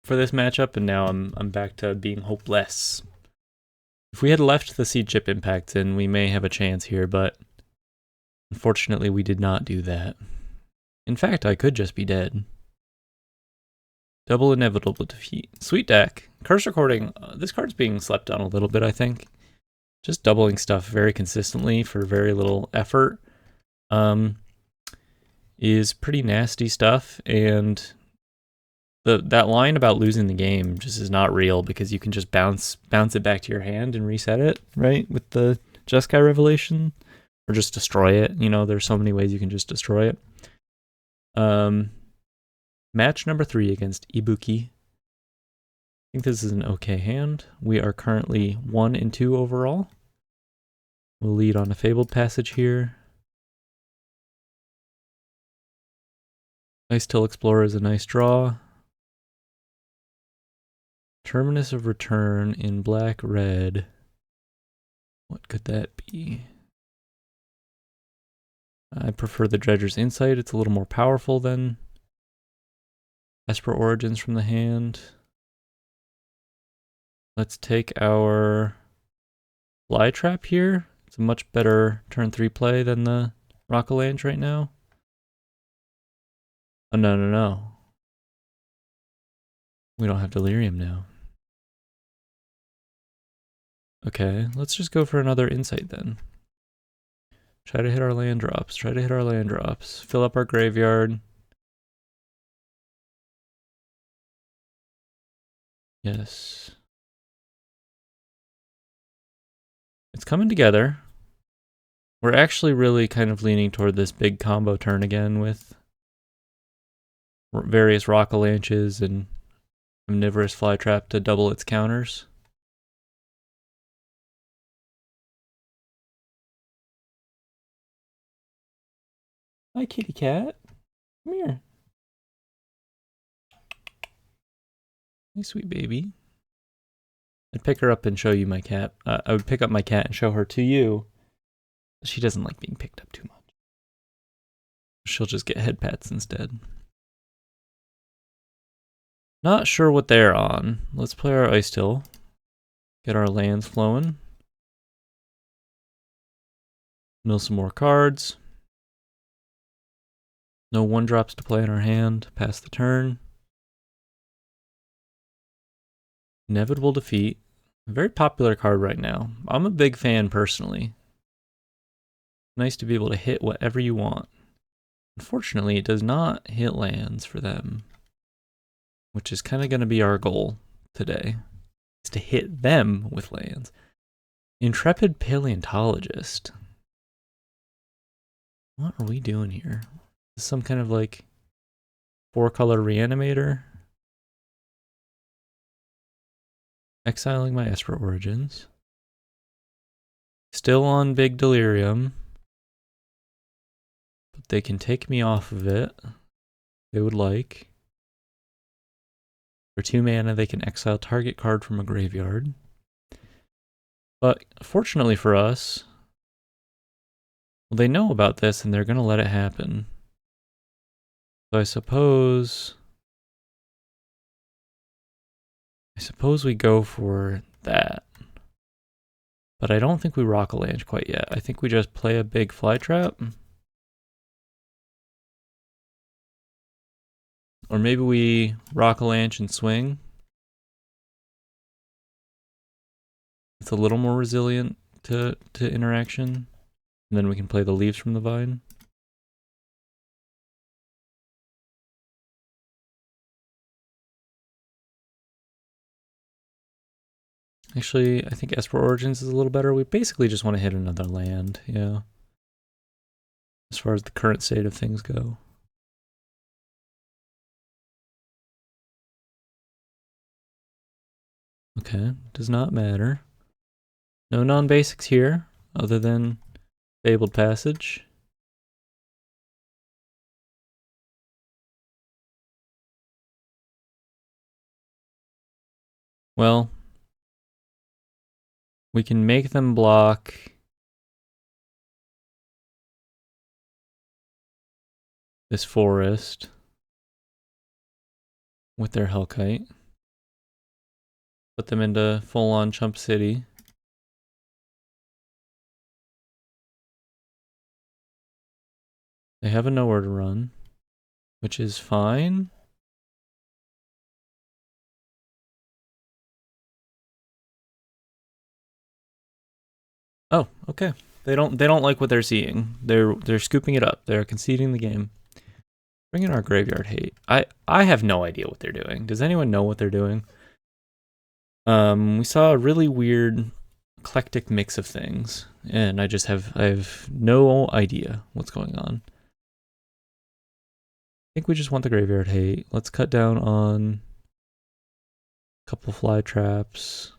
for this matchup, and now I'm back to being hopeless. If we had left the Seed Chip Impact in, we may have a chance here, but unfortunately we did not do that. In fact, I could just be dead. Double Inevitable Defeat. Sweet deck. Curse Recording. This card's being slept on a little bit, I think. Just doubling stuff very consistently for very little effort is pretty nasty stuff, and that line about losing the game just is not real, because you can just bounce it back to your hand and reset it, right? With the Jeskai Revelation, or just destroy it. You know, there's so many ways you can just destroy it. Match number 3 against Ibuki. I think this is an okay hand. We are currently 1-2 overall. We'll lead on a Fabled Passage here. Ice Till Explorer is a nice draw. Terminus of Return in black-red. What could that be? I prefer the Dredger's Insight. It's a little more powerful than Esper Origins from the hand. Let's take our Flytrap here. It's a much better turn 3 play than the Rockalanche right now. Oh, no. We don't have Delirium now. Okay, let's just go for another Insight then. Try to hit our land drops. Fill up our graveyard. Yes. It's coming together. We're actually really kind of leaning toward this big combo turn again with various Rockalanches and Omnivorous Flytrap to double its counters. Hi, kitty cat. Come here. Hey, sweet baby. I'd pick her up and show you my cat. I would pick up my cat and show her to you. She doesn't like being picked up too much. She'll just get head pats instead. Not sure what they're on. Let's play our Ice Till. Get our lands flowing. Mill some more cards. No 1-drops to play in our hand. Pass the turn. Inevitable Defeat. A very popular card right now. I'm a big fan personally. Nice to be able to hit whatever you want. Unfortunately, it does not hit lands for them, which is kind of going to be our goal today, is to hit them with lands. Intrepid Paleontologist. What are we doing here? Is this some kind of like 4-color reanimator? Exiling my Esper Origins. Still on Big Delirium. But they can take me off of it. They would like. For 2 mana, they can exile target card from a graveyard. But fortunately for us, well, they know about this and they're going to let it happen. So I suppose we go for that. But I don't think we Rockalanche quite yet. I think we just play a big Flytrap. Or maybe we Rockalanche and swing. It's a little more resilient to interaction. And then we can play the leaves from the vine. Actually, I think Esper Origins is a little better. We basically just want to hit another land, yeah. As far as the current state of things go. Okay, does not matter. No non-basics here, other than Fabled Passage. Well, we can make them block this forest with their Hellkite. Put them into full-on Chump City. They have a nowhere to run, which is fine. Oh, okay. They don't like what they're seeing. They're scooping it up. They're conceding the game. Bring in our graveyard hate. I have no idea what they're doing. Does anyone know what they're doing? We saw a really weird eclectic mix of things, and I have no idea what's going on. I think we just want the graveyard hate. Let's cut down on a couple fly traps,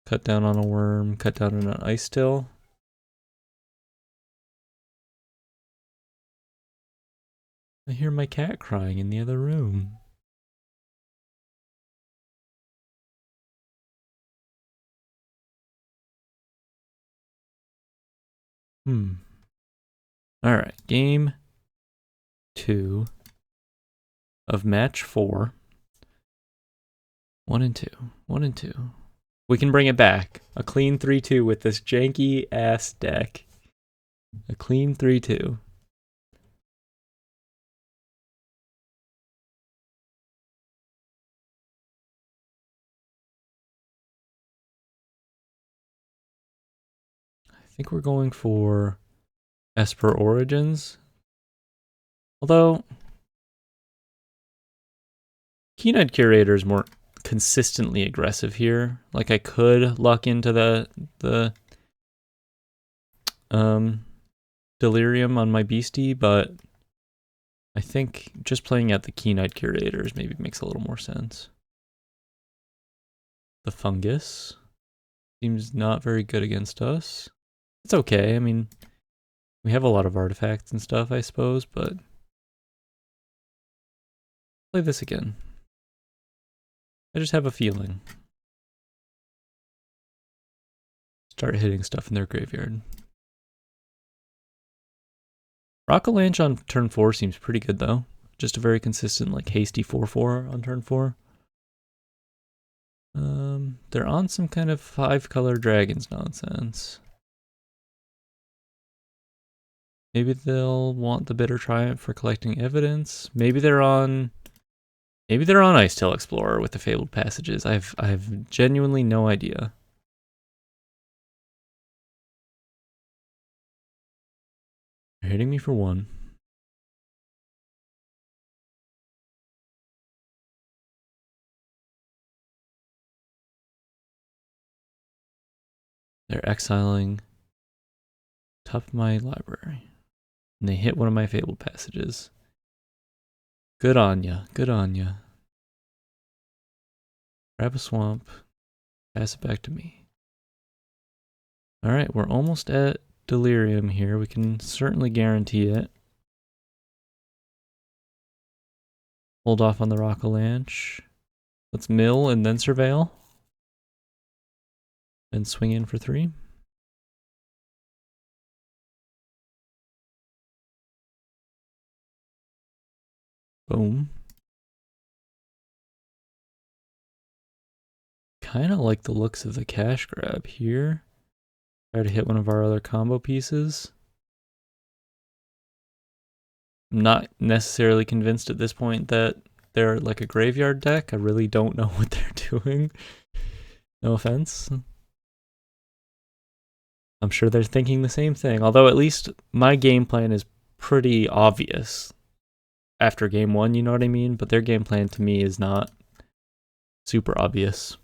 cut down on a worm, cut down on an ice till. I hear my cat crying in the other room. Alright, game 2 of match 4. 1 and 2. 1 and 2. We can bring it back. A clean 3-2 with this janky ass deck. A clean 3-2. I think we're going for Esper Origins. Although Keen-Eyed Curator is more consistently aggressive here. Like I could luck into the Delirium on my beastie, but I think just playing at the Keen-Eyed Curators maybe makes a little more sense. The fungus seems not very good against us. It's okay. I mean, we have a lot of artifacts and stuff, I suppose, but play this again. I just have a feeling. Start hitting stuff in their graveyard. Rockalanche on turn 4 seems pretty good though. Just a very consistent like hasty 4/4 on turn 4. They're on some kind of 5-color dragons nonsense. Maybe they'll want the Bitter Triumph for collecting evidence. Maybe they're on Ice Tail Explorer with the Fabled Passages. I have genuinely no idea. They're hitting me for 1. They're exiling top of my library. And they hit one of my Fabled Passages. Good on ya. Good on ya. Grab a swamp. Pass it back to me. Alright, we're almost at Delirium here. We can certainly guarantee it. Hold off on the Rockalanche. Let's mill and then surveil. And swing in for 3. Boom. Kind of like the looks of the cash grab here. Try to hit one of our other combo pieces. I'm not necessarily convinced at this point that they're like a graveyard deck. I really don't know what they're doing. No offense. I'm sure they're thinking the same thing. Although at least my game plan is pretty obvious after game one, you know what I mean? But their game plan to me is not super obvious.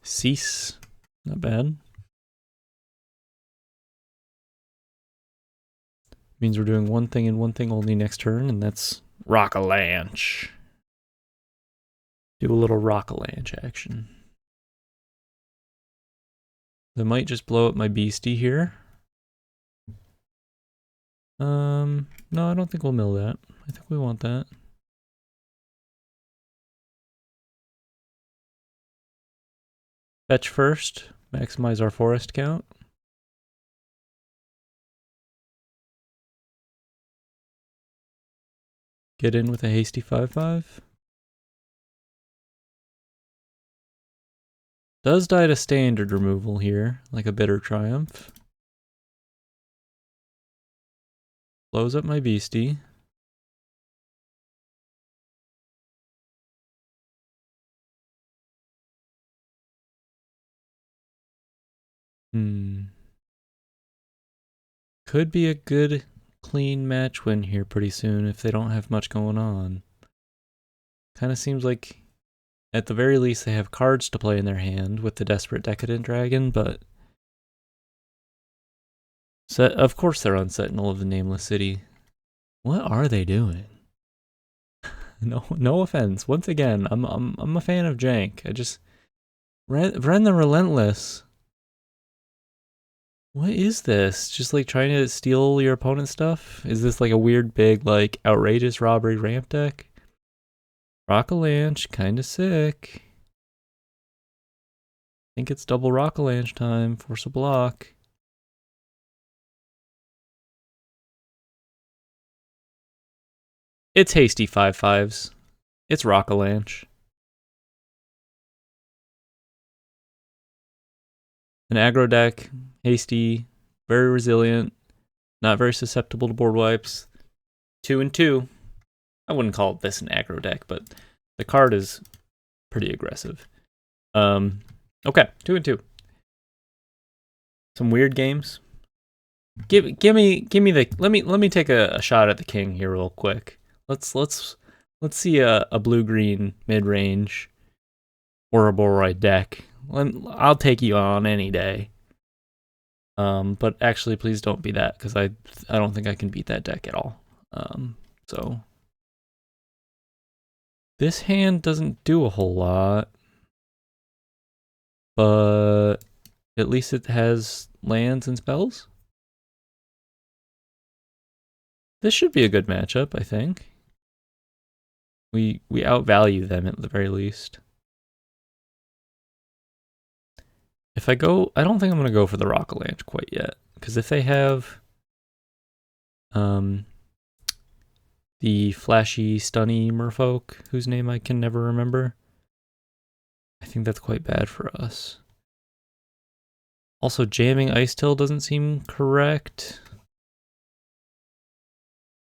Cease. Not bad. Means we're doing one thing and one thing only next turn, and that's Rockalanche. Do a little Rockalanche action. I might just blow up my beastie here. No, I don't think we'll mill that. I think we want that. Fetch first, maximize our forest count. Get in with a hasty 5/5. Does die to standard removal here, like a bitter triumph. Blows up my beastie. Could be a good clean match win here pretty soon if they don't have much going on. Kind of seems like at the very least they have cards to play in their hand with the Desperate Decadent Dragon, but of course they're on Sentinel of the Nameless City. What are they doing? No offense. Once again, I'm a fan of Jank. I just Ren the Relentless. What is this? Just like trying to steal your opponent's stuff? Is this like a weird big like outrageous robbery ramp deck? Rockalanche, kinda sick. Think it's double Rockalanche time. Force a block. It's hasty 5/5s. It's Rockalanche. An aggro deck, hasty, very resilient, not very susceptible to board wipes. 2 and 2. I wouldn't call this an aggro deck, but the card is pretty aggressive. Okay, 2 and 2. Some weird games. Give me the let me take a shot at the king here real quick. Let's see a blue-green mid-range Ouroboros deck. I'll take you on any day. But actually, please don't be that, because I don't think I can beat that deck at all. So this hand doesn't do a whole lot, but at least it has lands and spells. This should be a good matchup, I think. We outvalue them at the very least. If I go, I don't think I'm going to go for the Rockalanche quite yet, because if they have the flashy, stunny merfolk, whose name I can never remember, I think that's quite bad for us. Also, jamming Ice Till doesn't seem correct.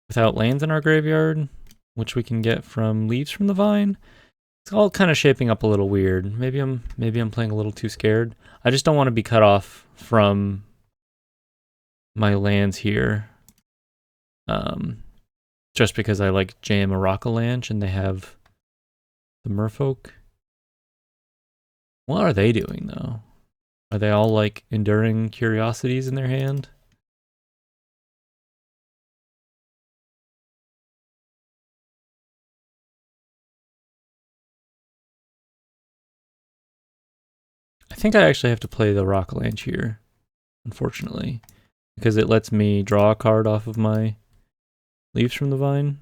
Without lands in our graveyard, which we can get from Leaves from the Vine, it's all kind of shaping up a little weird. Maybe I'm playing a little too scared. I just don't want to be cut off from my lands here. Just because I like jam a Rockalanche and they have the merfolk. What are they doing though? Are they all like enduring curiosities in their hand? I think I actually have to play the Rockalanche here, unfortunately, because it lets me draw a card off of my Leaves from the Vine.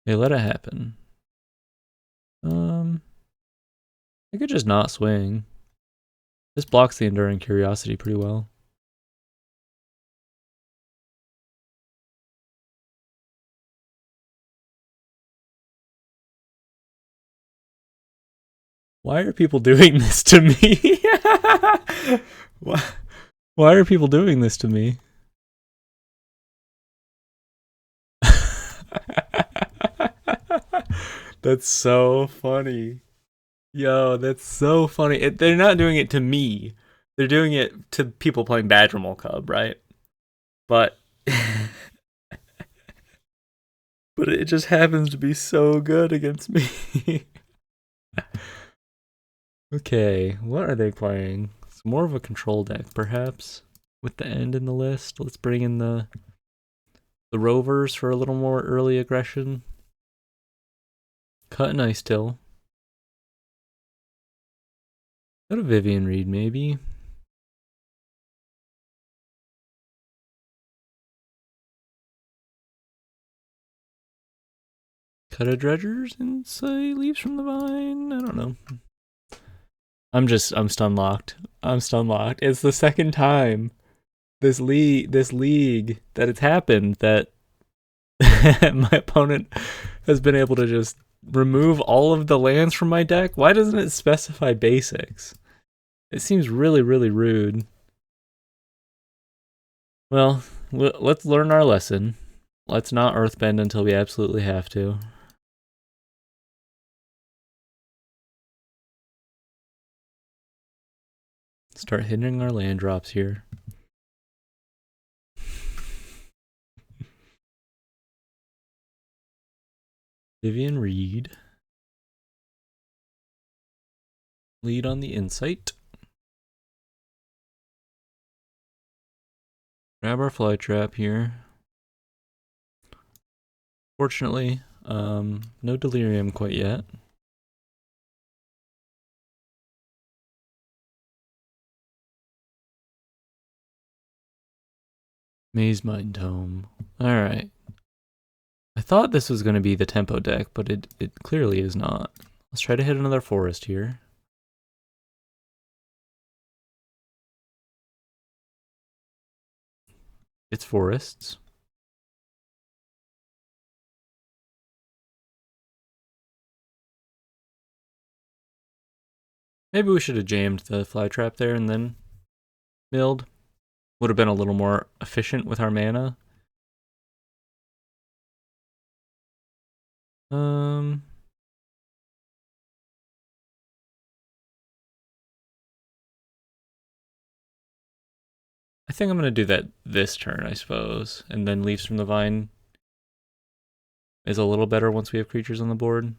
Hey, let it happen. I could just not swing. This blocks the Enduring Curiosity pretty well. Why are people doing this to me? Why are people doing this to me? That's so funny. Yo, that's so funny. They're not doing it to me. They're doing it to people playing Badgermole Cub, right? But but it just happens to be so good against me. Okay, what are they playing? It's more of a control deck, perhaps, with the end in the list. Let's bring in the Rovers for a little more early aggression. Cut an Ice Till. Got a Vivian Reed, maybe. Cut a Dredgers and say Leaves from the Vine. I don't know. I'm stun locked. I'm stun locked. It's the second time this league that it's happened that my opponent has been able to just remove all of the lands from my deck. Why doesn't it specify basics? It seems really, really rude. Well, let's learn our lesson. Let's not earthbend until we absolutely have to. Start hitting our land drops here. Vivian Reed. Lead on the Insight. Grab our Flytrap here. Fortunately, no Delirium quite yet. Maze Mind Tome. Alright. I thought this was going to be the tempo deck, but it clearly is not. Let's try to hit another forest here. It's forests. Maybe we should have jammed the Flytrap there and then milled. Would have been a little more efficient with our mana. I think I'm going to do that this turn, I suppose. And then Leaves from the Vine is a little better once we have creatures on the board.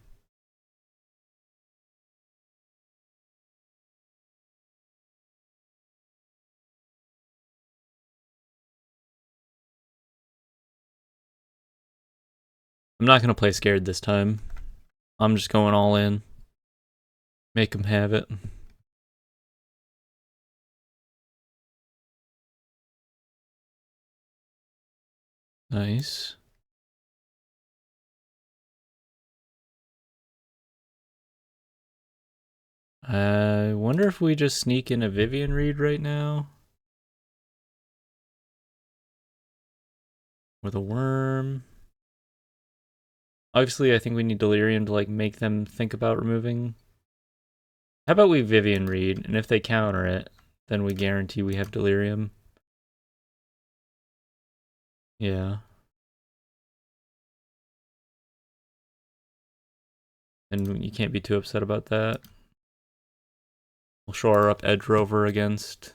I'm not going to play scared this time. I'm just going all in. Make them have it. Nice. I wonder if we just sneak in a Vivian Reed right now. Or the Worm. Obviously, I think we need Delirium to like make them think about removing. How about we Vivian Reed, and if they counter it, then we guarantee we have Delirium. Yeah. And you can't be too upset about that. We'll shore up Edge Rover against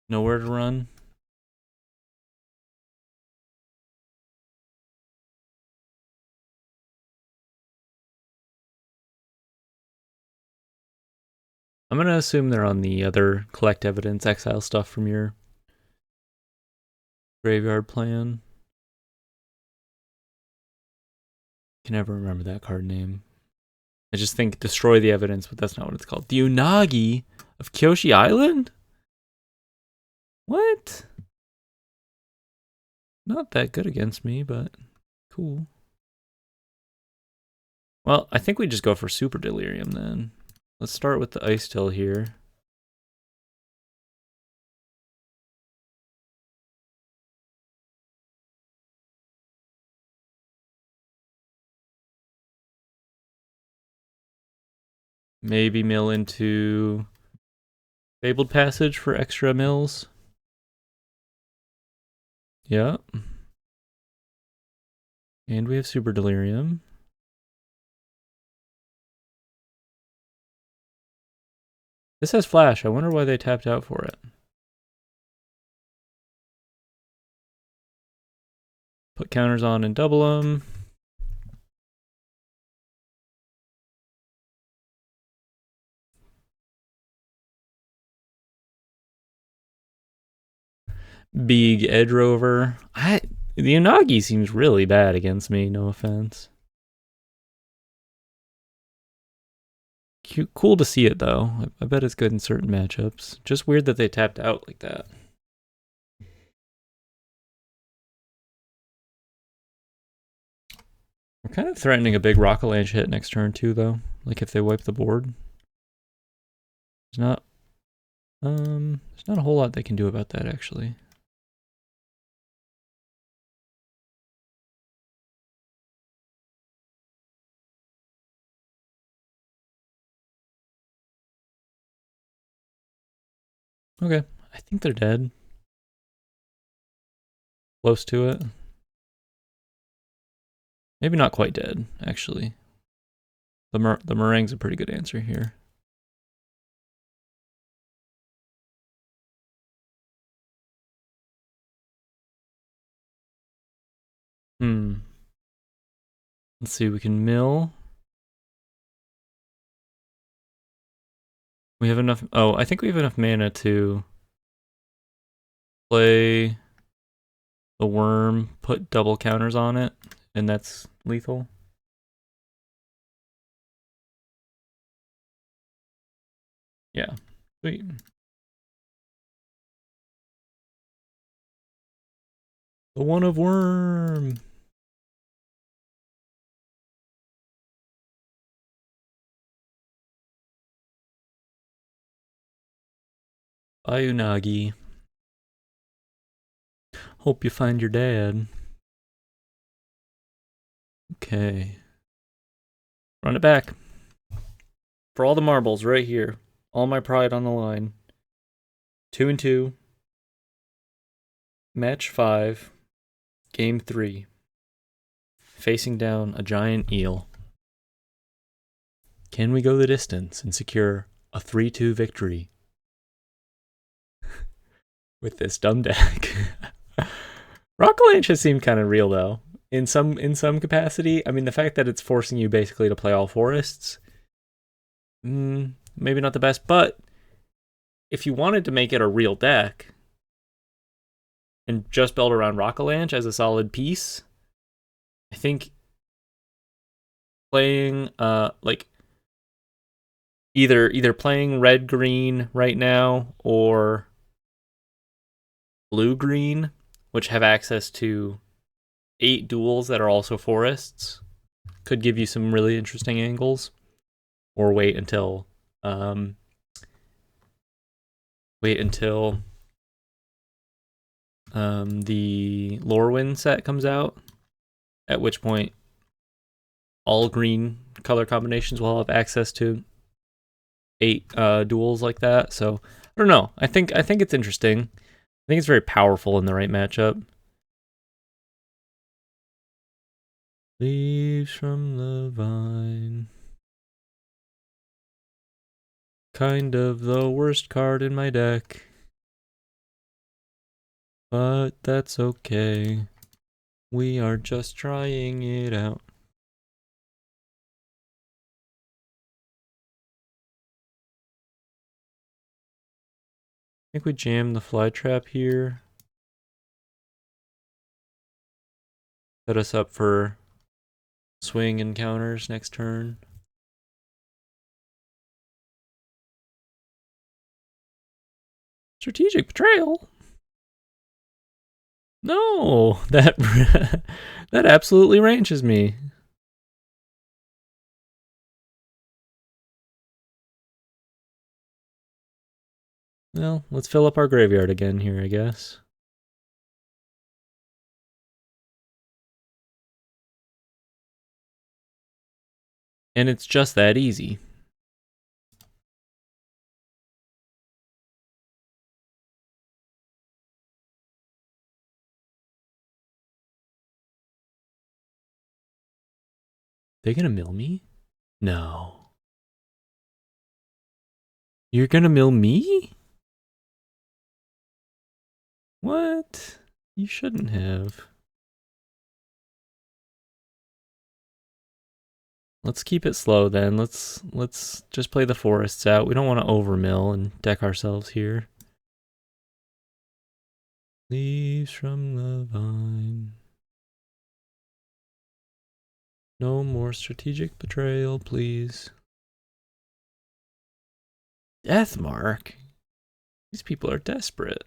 Nowhere to Run. I'm going to assume they're on the other collect evidence, exile stuff from your graveyard plan. Can never remember that card name. I just think destroy the evidence, but that's not what it's called. The Unagi of Kyoshi Island? What? Not that good against me, but cool. Well, I think we just go for Super Delirium then. Let's start with the Ice Till here. Maybe mill into Fabled Passage for extra mills. Yeah. And we have Super Delirium. This has Flash. I wonder why they tapped out for it. Put counters on and double them. Big Edge Rover. The Unagi seems really bad against me, no offense. Cute, cool to see it though. I bet it's good in certain matchups. Just weird that they tapped out like that. We're kind of threatening a big Rockalanche hit next turn too, though. Like if they wipe the board. There's not a whole lot they can do about that actually. Okay, I think they're dead. Close to it. Maybe not quite dead, actually. The meringue's a pretty good answer here. Let's see, we can mill. We have enough. Oh, I think we have enough mana to play the worm, put double counters on it, and that's lethal. Yeah, sweet. The one of worm. Bye, Unagi. Hope you find your dad. Okay. Run it back. For all the marbles right here. All my pride on the line. 2-2. Match 5. Game 3. Facing down a giant eel. Can we go the distance and secure a 3-2 victory with this dumb deck? Rockalanche has seemed kind of real though. In some capacity. I mean, the fact that it's forcing you basically to play all forests, maybe not the best, but if you wanted to make it a real deck and just build around Rockalanche as a solid piece, I think playing like either playing red green right now or blue green, which have access to 8 duels that are also forests, could give you some really interesting angles. Or wait until the Lorwyn set comes out, at which point all green color combinations will have access to 8 duels like that. So I don't know. I think it's interesting. I think it's very powerful in the right matchup. Leaves from the vine. Kind of the worst card in my deck. But that's okay. We are just trying it out. I think we jam the Flytrap here. Set us up for swing encounters next turn. Strategic Betrayal? No, that absolutely ranches me. Well, let's fill up our graveyard again here, I guess. And it's just that easy. They gonna mill me? No. You're gonna mill me? What? You shouldn't have. Let's keep it slow then. Let's just play the forests out. We don't want to overmill and deck ourselves here. Leaves from the vine. No more strategic betrayal, please. Deathmark? These people are desperate.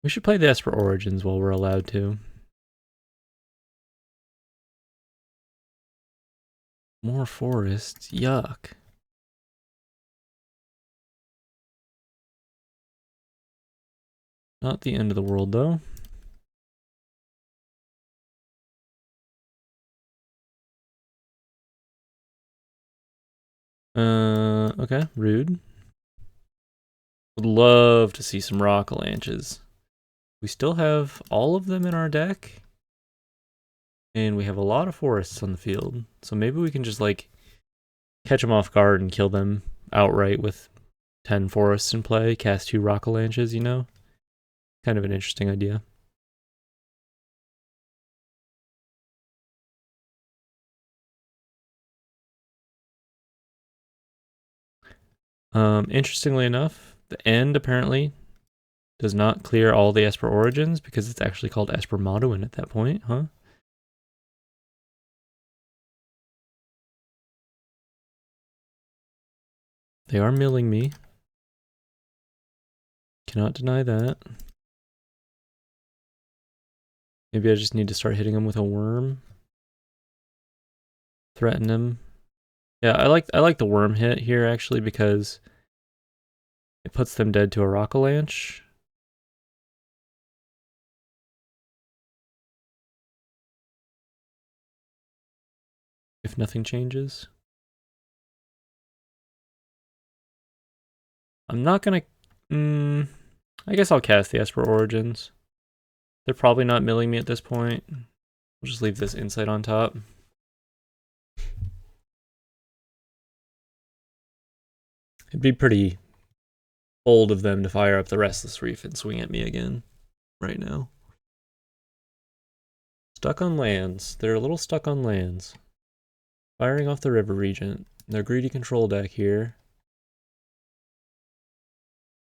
We should play the Esper Origins while we're allowed to. More forests, yuck. Not the end of the world, though. Okay, rude. Would love to see some Rockalanches. We still have all of them in our deck. And we have a lot of forests on the field. So maybe we can just, like, catch them off guard and kill them outright with 10 forests in play, cast 2 Rockalanches, you know? Kind of an interesting idea. Interestingly enough, the end apparently does not clear all the Esper Origins because it's actually called Esper Moduin at that point, huh? They are milling me. Cannot deny that. Maybe I just need to start hitting them with a worm. Threaten them. Yeah, I like the worm hit here actually because it puts them dead to a Rockalanche. If nothing changes. I'm not gonna... I guess I'll cast the Esper Origins. They're probably not milling me at this point. We'll just leave this insight on top. It'd be pretty bold of them to fire up the Restless Reef and swing at me again right now. Stuck on lands. They're a little stuck on lands. Firing off the River Regent. Their greedy control deck here.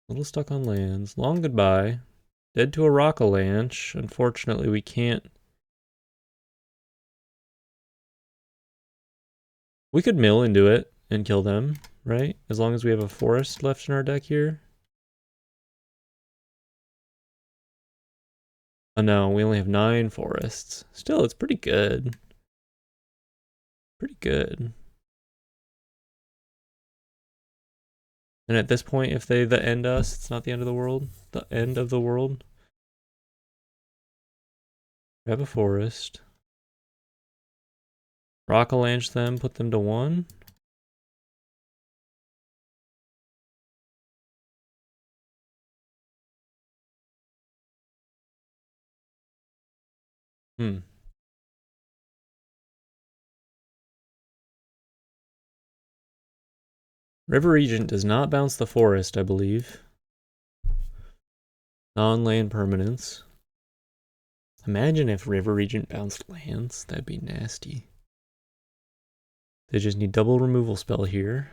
A little stuck on lands. Long goodbye. Dead to a Rockalanche. Unfortunately, we can't. We could mill into it and kill them, right? As long as we have a forest left in our deck here. Oh no, we only have 9 forests. Still, it's pretty good. Pretty good. And at this point, if they end us, it's not the end of the world. The end of the world. Grab a forest. Rockalanche them, put them to 1. River Regent does not bounce the forest, I believe. Non-land permanents. Imagine if River Regent bounced lands. That'd be nasty. They just need double removal spell here.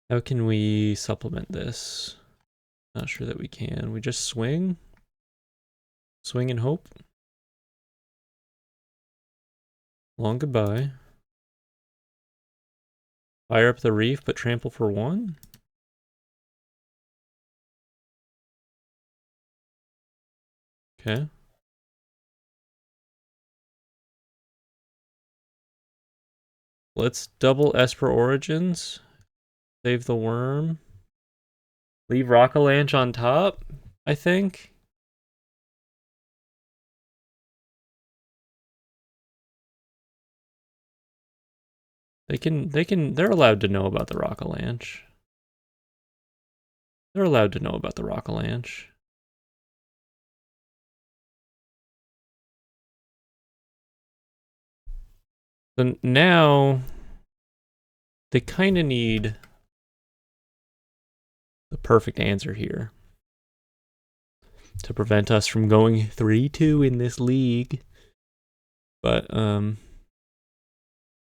How can we supplement this? Not sure that we can. We just swing? Swing and hope? Long goodbye. Fire up the reef, but trample for 1? Okay. Let's double Esper Origins. Save the worm. Leave Rockalanche on top, I think. They're allowed to know about the Rockalanche. They're allowed to know about the Rockalanche. So now they kind of need the perfect answer here to prevent us from going 3-2 in this league. But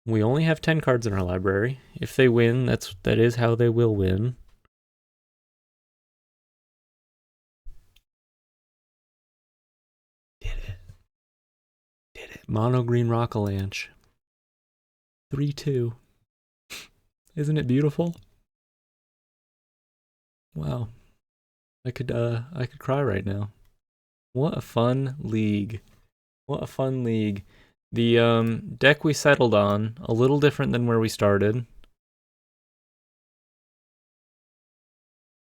we only have 10 cards in our library. If they win, that is how they will win. Did it. Mono green Rockalanche. 3-2. Isn't it beautiful? Wow. I could cry right now. What a fun league. What a fun league. The deck we settled on, a little different than where we started.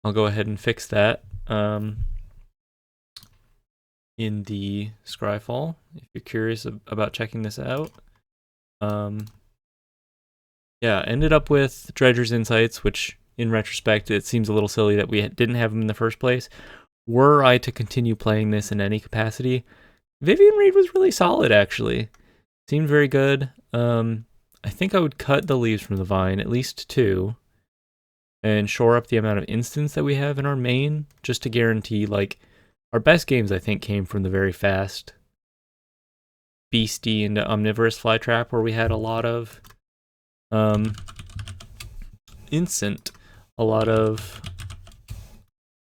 I'll go ahead and fix that in the Scryfall, if you're curious about checking this out. Yeah, ended up with Dredger's Insights, which in retrospect, it seems a little silly that we didn't have them in the first place. Were I to continue playing this in any capacity, Vivian Reed was really solid, actually. Seemed very good. I think I would cut the leaves from the vine, at least 2, and shore up the amount of instants that we have in our main, just to guarantee, like, our best games, I think, came from the very fast beastie into Omnivorous Flytrap, where we had a lot of instant, a lot of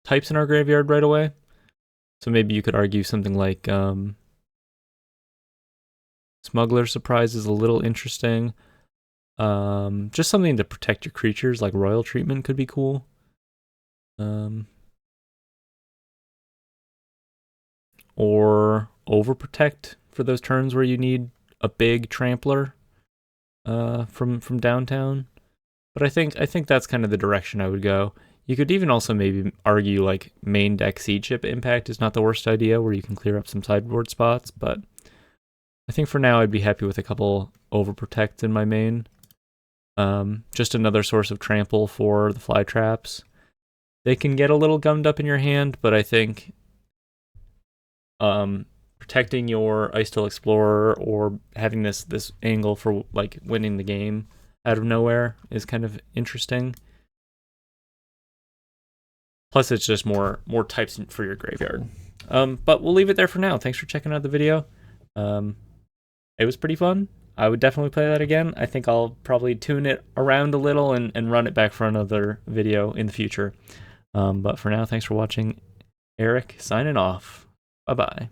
types in our graveyard right away. So maybe you could argue something like Smuggler Surprise is a little interesting. Just something to protect your creatures, like Royal Treatment could be cool. Or Overprotect for those turns where you need a big trampler from downtown. But I think that's kind of the direction I would go. You could even also maybe argue like main deck seed chip impact is not the worst idea, where you can clear up some sideboard spots, but I think for now I'd be happy with a couple Overprotects in my main. Just another source of trample for the fly traps. They can get a little gummed up in your hand, but I think protecting your Ice-Still Explorer or having this angle for like winning the game out of nowhere is kind of interesting. Plus, it's just more types for your graveyard. But we'll leave it there for now. Thanks for checking out the video. It was pretty fun. I would definitely play that again. I think I'll probably tune it around a little and run it back for another video in the future. But for now, thanks for watching. Eric signing off. Bye-bye.